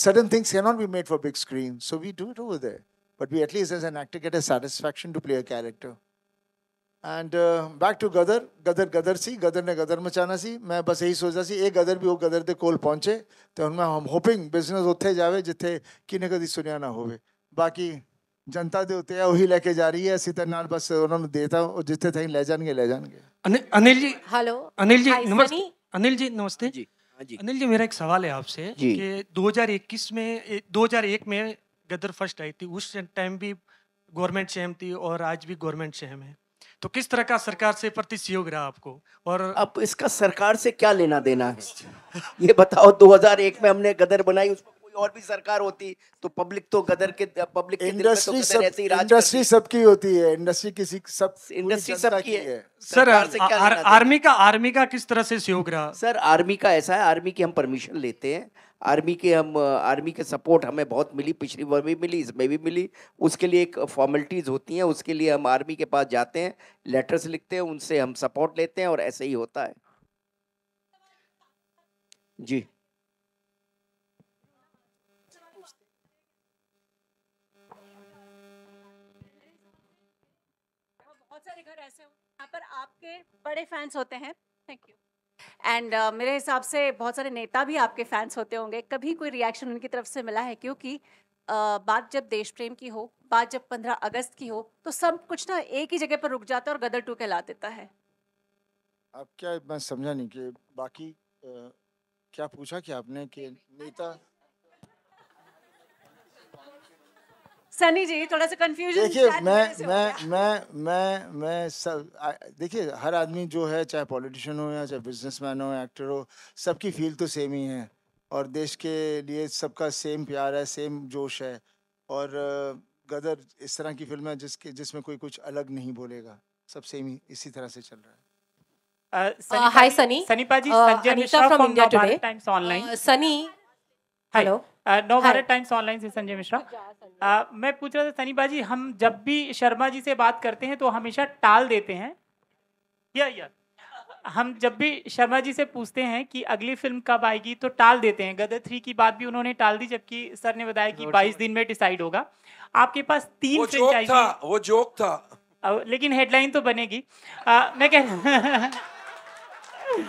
B: certain things cannot be made for big screen, so we do it over there. But we at least as an actor get a satisfaction to play a character. And back to Gadar ने गदर मचाना सी। मैं बस यही सोचा सी, एक गदर भी वो गदर दे कोल पहुंचे तो उनमें हम होपिंग बिजनेस उत्थे जावे जिथे किने कदी सुनिया ना होवे। बाकी जनता दे उत्ते वही लेके जा रही है, इसी तरह बस उन्होंने देता जिथे थे ले जाएंगे।
L: अनिल जी,
J: हेलो।
L: अनिल जी
J: Hi,
L: नमस्ते।
J: Sunny.
L: अनिल जी नमस्ते
D: जी, हाँ जी।
L: अनिल जी, मेरा एक सवाल है आपसे कि 2001 में गदर फर्स्ट आई थी, उस टाइम भी गवर्नमेंट सेम थी और आज भी गवर्नमेंट सेम है, तो किस तरह का सरकार से प्रति सहयोग रहा आपको? और
D: अब इसका सरकार से क्या लेना देना है ये बताओ। 2001 में हमने गदर बनाई, उसमें कोई और भी सरकार होती तो पब्लिक तो गदर के पब्लिक के दिल में तो गदर ऐसे ही राज करती।
B: इंडस्ट्री सबकी होती है, इंडस्ट्री किसी सब
D: इंडस्ट्री सबकी है।
L: सर
D: से क्या लेना देना?
L: आर्मी का किस तरह से सहयोग रहा?
D: सर आर्मी का ऐसा है, आर्मी की हम परमिशन लेते हैं, आर्मी के सपोर्ट हमें बहुत मिली, पिछली बार भी मिली, इसमें भी मिली। उसके लिए एक फॉर्मेलिटीज़ होती हैं, उसके लिए हम आर्मी के पास जाते हैं, लेटर्स लिखते हैं, उनसे हम सपोर्ट लेते हैं और ऐसे ही होता है जी।
M: सारे घर ऐसे यहाँ पर आपके बड़े फैंस होते हैं, थैंक यू, एंड मेरे हिसाब से बहुत सारे नेता भी आपके फैंस होते होंगे, कभी कोई रिएक्शन उनकी तरफ से मिला है? क्योंकि बात जब देश प्रेम की हो, बात जब 15 अगस्त की हो, तो सब कुछ ना एक ही जगह पर रुक जाता है और गदर 2 कहला देता है।
B: अब क्या, मैं समझा नहीं कि बाकी क्या पूछा क्या आपने कि नेता?
M: सनी जी थोड़ा सा कंफ्यूजन।
B: देखिए मैं सब देखिए, हर आदमी जो है, चाहे पॉलिटिशियन हो या चाहे बिजनेसमैन हो, एक्टर हो, सबकी फील तो सेम ही है और देश के लिए सबका सेम प्यार है, सेम जोश है। और गदर इस तरह की फिल्म है जिसमें कोई कुछ अलग नहीं बोलेगा, सब सेम ही इसी तरह से चल रहा है।
N: Hi Sunny.
I: Sunny Paji,
N: Sanjay
I: Anita
N: Mishra
I: from
N: India Today.
I: Navbharat Times Online.
N: Sunny.
I: Hello.
N: Hi.
I: Navbharat times online से संजय मिश्रा। मैं पूछ रहा था सनी बाजी, हम जब भी शर्मा जी से बात करते हैं तो हमेशा टाल देते हैं, या हम जब भी शर्मा जी से पूछते हैं कि अगली फिल्म कब आएगी तो टाल देते हैं। गदर 3 की बात भी उन्होंने टाल दी, जबकि सर ने बताया कि 22 दिन में डिसाइड होगा। आपके पास 3 फ्रेंचाइजी,
A: वो जोक था,
I: लेकिन हेडलाइन तो बनेगी। मैं कह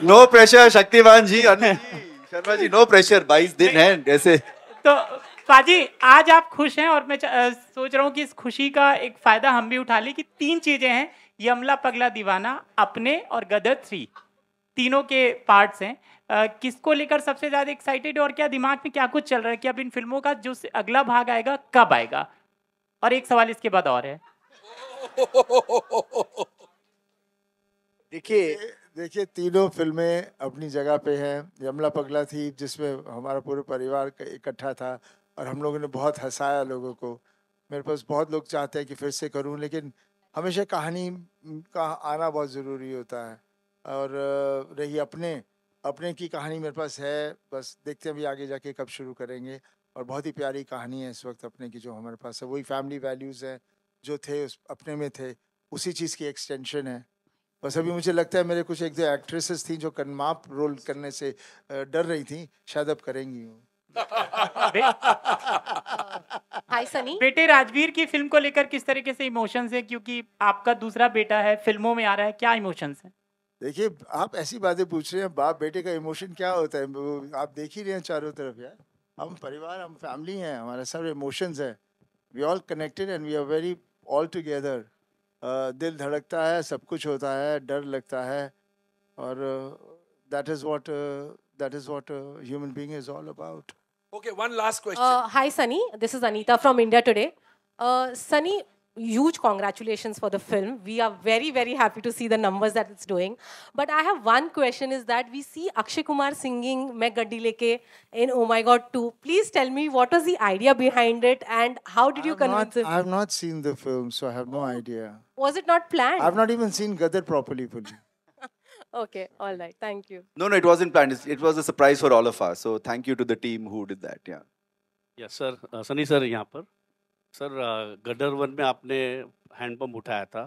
E: नो प्रेशर शक्तिमान जी, शर्मा जी नो प्रेशर, 22 दिन है ऐसे।
I: तो पाजी आज आप खुश हैं और मैं सोच रहा हूँ कि इस खुशी का एक फायदा हम भी उठा लें कि 3 चीजें हैं, यमला पगला दीवाना, अपने और गदर 3, तीनों के पार्ट्स हैं। किसको लेकर सबसे ज्यादा एक्साइटेड, और क्या दिमाग में क्या कुछ चल रहा है कि अब इन फिल्मों का जो अगला भाग आएगा कब आएगा? और एक सवाल इसके बाद और है।
B: देखिए तीनों फिल्में अपनी जगह पे हैं। यमला पगला थी जिसमें हमारा पूरा परिवार इकट्ठा था और हम लोगों ने बहुत हंसाया लोगों को। मेरे पास बहुत लोग चाहते हैं कि फिर से करूं, लेकिन हमेशा कहानी का आना बहुत ज़रूरी होता है। और रही अपने की कहानी मेरे पास है, बस देखते हैं अभी आगे जाके कब शुरू करेंगे। और बहुत ही प्यारी कहानी है इस वक्त अपने की जो हमारे पास है, वही फैमिली वैल्यूज़ हैं जो थे उस अपने में थे, उसी चीज़ की एक्सटेंशन है। बस अभी मुझे लगता है मेरे कुछ 1-2 एक्ट्रेसेस थी जो कनमाप रोल करने से डर रही थी, शायद अब करेंगी वो।
N: हाय सनी।
I: बेटे राजवीर की फिल्म को लेकर किस तरीके से इमोशंस है, क्योंकि आपका दूसरा बेटा है, फिल्मों में आ रहा है, क्या इमोशंस है?
B: देखिए आप ऐसी बातें पूछ रहे हैं, बाप बेटे का इमोशन क्या होता है, आप देख ही रहे हैं चारों तरफ यार। हम परिवार, हम फैमिली हैं, हमारे सब इमोशंस है, we all connected and we are very all together. दिल धड़कता है, सब कुछ होता है, डर लगता है, और that is what a human being is all about.
A: Okay, one last question.
N: Hi Sunny, this is Anita from India Today. Sunny, huge congratulations for the film. We are very, very happy to see the numbers that it's doing. But I have one question, is that we see Akshay Kumar singing Main Gaddi Leke in Oh My God 2. Please tell me what was the idea behind it and how did you convince him?
B: I have not seen the film, so I have no idea.
N: Was it not planned?
B: I have not even seen Gadar properly.
N: Okay, all right, thank you.
E: No, it wasn't planned. It was a surprise for all of us. So thank you to the team who did that. Yeah.
O: Yes, sir. Sunny sir, यहाँ पर sir गदर 1 में आपने handpump उठाया था,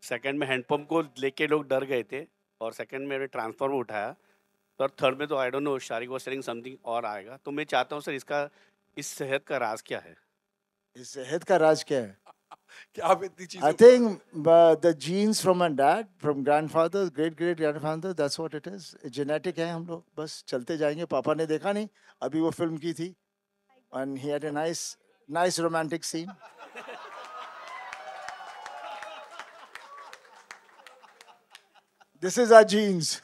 O: second में handpump को लेके लोग डर गए थे, और सेकंड में ट्रांसफॉर्मर उठाया, तो थर्ड में तो I don't know, Shariq was selling something और आएगा। तो मैं चाहता हूँ सर, इस सेहत का राज क्या है?
B: इस सेहत का राज क्या है?
A: क्या आप इतनी चीज़ों?
B: I think the genes from my dad, from grandfather, great grandfather, that's what it is. Genetic है, हम लोग बस चलते जाएंगे। पापा ने देखा नहीं, अभी वो फिल्म की थी, and he had a nice romantic scene. This is our genes.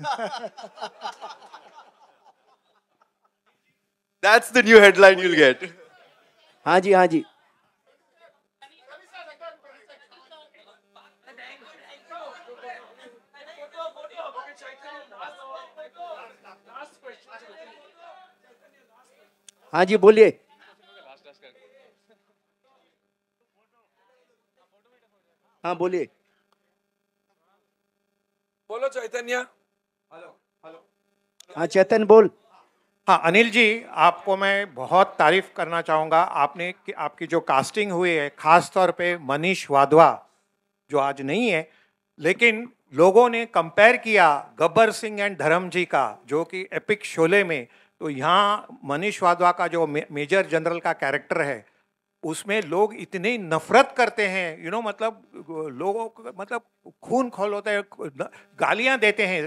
E: That's the new headline you'll get.
D: हाँ जी। हाँ जी, बोलिए। हाँ बोलिए।
A: बोलो चैतन्य।
D: हेलो। हाँ चैतन्य बोल।
P: हाँ अनिल जी, आपको मैं बहुत तारीफ करना चाहूँगा। आपकी जो कास्टिंग हुई है, खास तौर पे मनीष वाधवा जो आज नहीं है, लेकिन लोगों ने कंपेयर किया गब्बर सिंह एंड धर्म जी का, जो कि एपिक शोले में, तो यहाँ मनीष वाधवा का जो मेजर जनरल का कैरेक्टर है, उसमें लोग इतनी नफरत करते हैं, मतलब लोगों को मतलब खून खौल होता है, गालियां देते हैं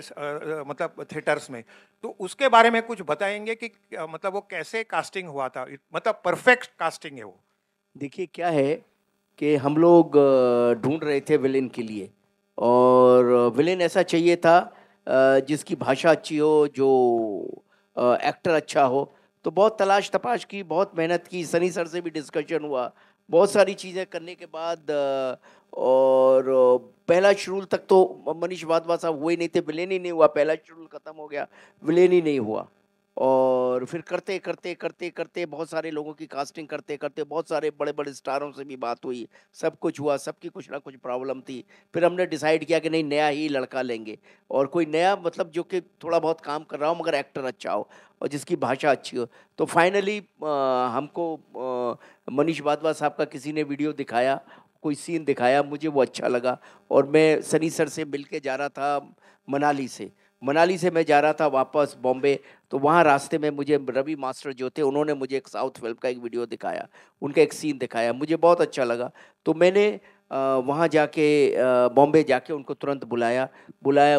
P: मतलब थिएटर्स में। तो उसके बारे में कुछ बताएंगे कि मतलब वो कैसे कास्टिंग हुआ था, मतलब परफेक्ट कास्टिंग है वो?
D: देखिए क्या है कि हम लोग ढूंढ रहे थे विलेन के लिए, और विलेन ऐसा चाहिए था जिसकी भाषा अच्छी हो, जो एक्टर अच्छा हो। तो बहुत तलाश तपाश की, बहुत मेहनत की, सनी सर से भी डिस्कशन हुआ, बहुत सारी चीज़ें करने के बाद और पहला शेड्यूल तक तो मनीष वाधवा साहब हुए नहीं थे, विलेन ही नहीं हुआ, पहला शेड्यूल खत्म हो गया, विलेन ही नहीं हुआ। और फिर करते करते करते करते बहुत सारे लोगों की कास्टिंग करते करते बहुत सारे बड़े बड़े स्टारों से भी बात हुई, सब कुछ हुआ, सबकी कुछ ना कुछ प्रॉब्लम थी। फिर हमने डिसाइड किया कि नहीं, नया ही लड़का लेंगे, और कोई नया मतलब जो कि थोड़ा बहुत काम कर रहा हो मगर एक्टर अच्छा हो और जिसकी भाषा अच्छी हो। तो फाइनली हमको मनीष वाधवा साहब का किसी ने वीडियो दिखाया, कोई सीन दिखाया, मुझे वो अच्छा लगा। और मैं सनी सर से मिल के जा रहा था मनाली से मैं जा रहा था वापस बॉम्बे। तो वहाँ रास्ते में मुझे रवि मास्टर जो थे, उन्होंने मुझे एक साउथ फिल्म का एक वीडियो दिखाया, उनका एक सीन दिखाया, मुझे बहुत अच्छा लगा। तो मैंने वहाँ जाके बॉम्बे जाके उनको तुरंत बुलाया,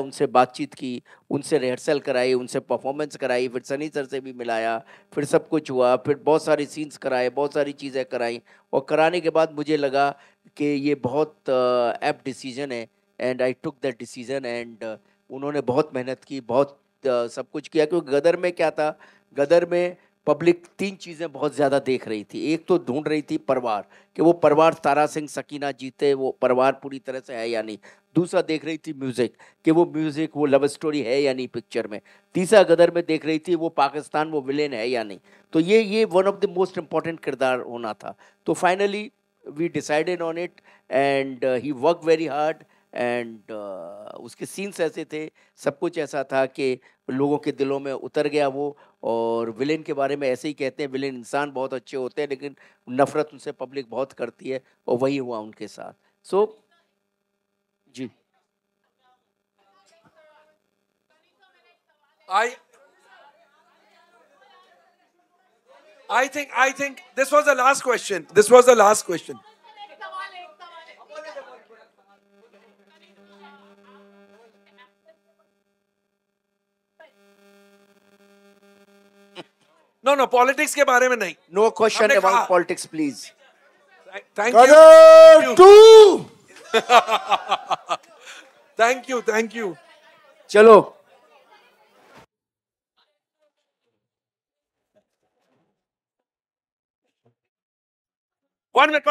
D: उनसे बातचीत की, उनसे रिहर्सल कराई, उनसे परफॉर्मेंस कराई, फिर सनी सर से भी मिलाया, फिर सब कुछ हुआ, फिर बहुत सारे सीन्स कराए, बहुत सारी चीज़ें कराई। और कराने के बाद मुझे लगा कि ये बहुत एप्ट डिसीजन है, and I took that decision. And उन्होंने बहुत मेहनत की, बहुत सब कुछ किया। क्योंकि गदर में क्या था, गदर में पब्लिक 3 चीज़ें बहुत ज़्यादा देख रही थी। एक तो ढूंढ रही थी परिवार, कि वो परिवार तारा सिंह सकीना जीते, वो परिवार पूरी तरह से है या नहीं। दूसरा देख रही थी म्यूज़िक, कि वो म्यूज़िक, वो लव स्टोरी है या नहीं पिक्चर में। तीसरा गदर में देख रही थी वो पाकिस्तान, वो विलेन है या नहीं। तो ये one of the most important किरदार होना था। तो finally we decided on it, and he work very hard, and उसके सीन्स ऐसे थे, सब कुछ ऐसा था कि लोगों के दिलों में उतर गया वो। और विलेन के बारे में ऐसे ही कहते हैं, विलेन इंसान बहुत अच्छे होते हैं, लेकिन नफरत उनसे पब्लिक बहुत करती है, और वही हुआ उनके साथ। सो जी,
A: I think this was the last question. This was the last question. No, politics के बारे में नहीं.
D: No question about politics please.
A: Thank
B: Gadar
A: you.
B: 2!
A: Thank you.
D: चलो,
A: One minute.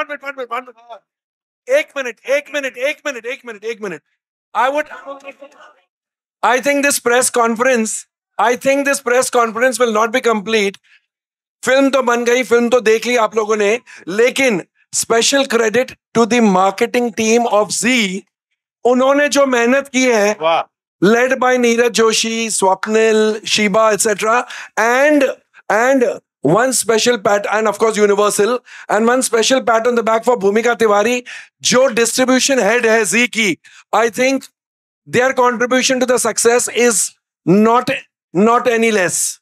A: एक minute. I think this press conference will not be complete. Film तो बन गई, film तो देख ली आप लोगों ने, लेकिन special credit to the marketing team of Zee. उन्होंने जो मेहनत की है, led by Neeraj Joshi, Swapnil, Sheeba, etc. and one special pat, and of course Universal, and one special pat on the back for Bhumika Tiwari, जो distribution head है जी की. I think their contribution to the success is not any less.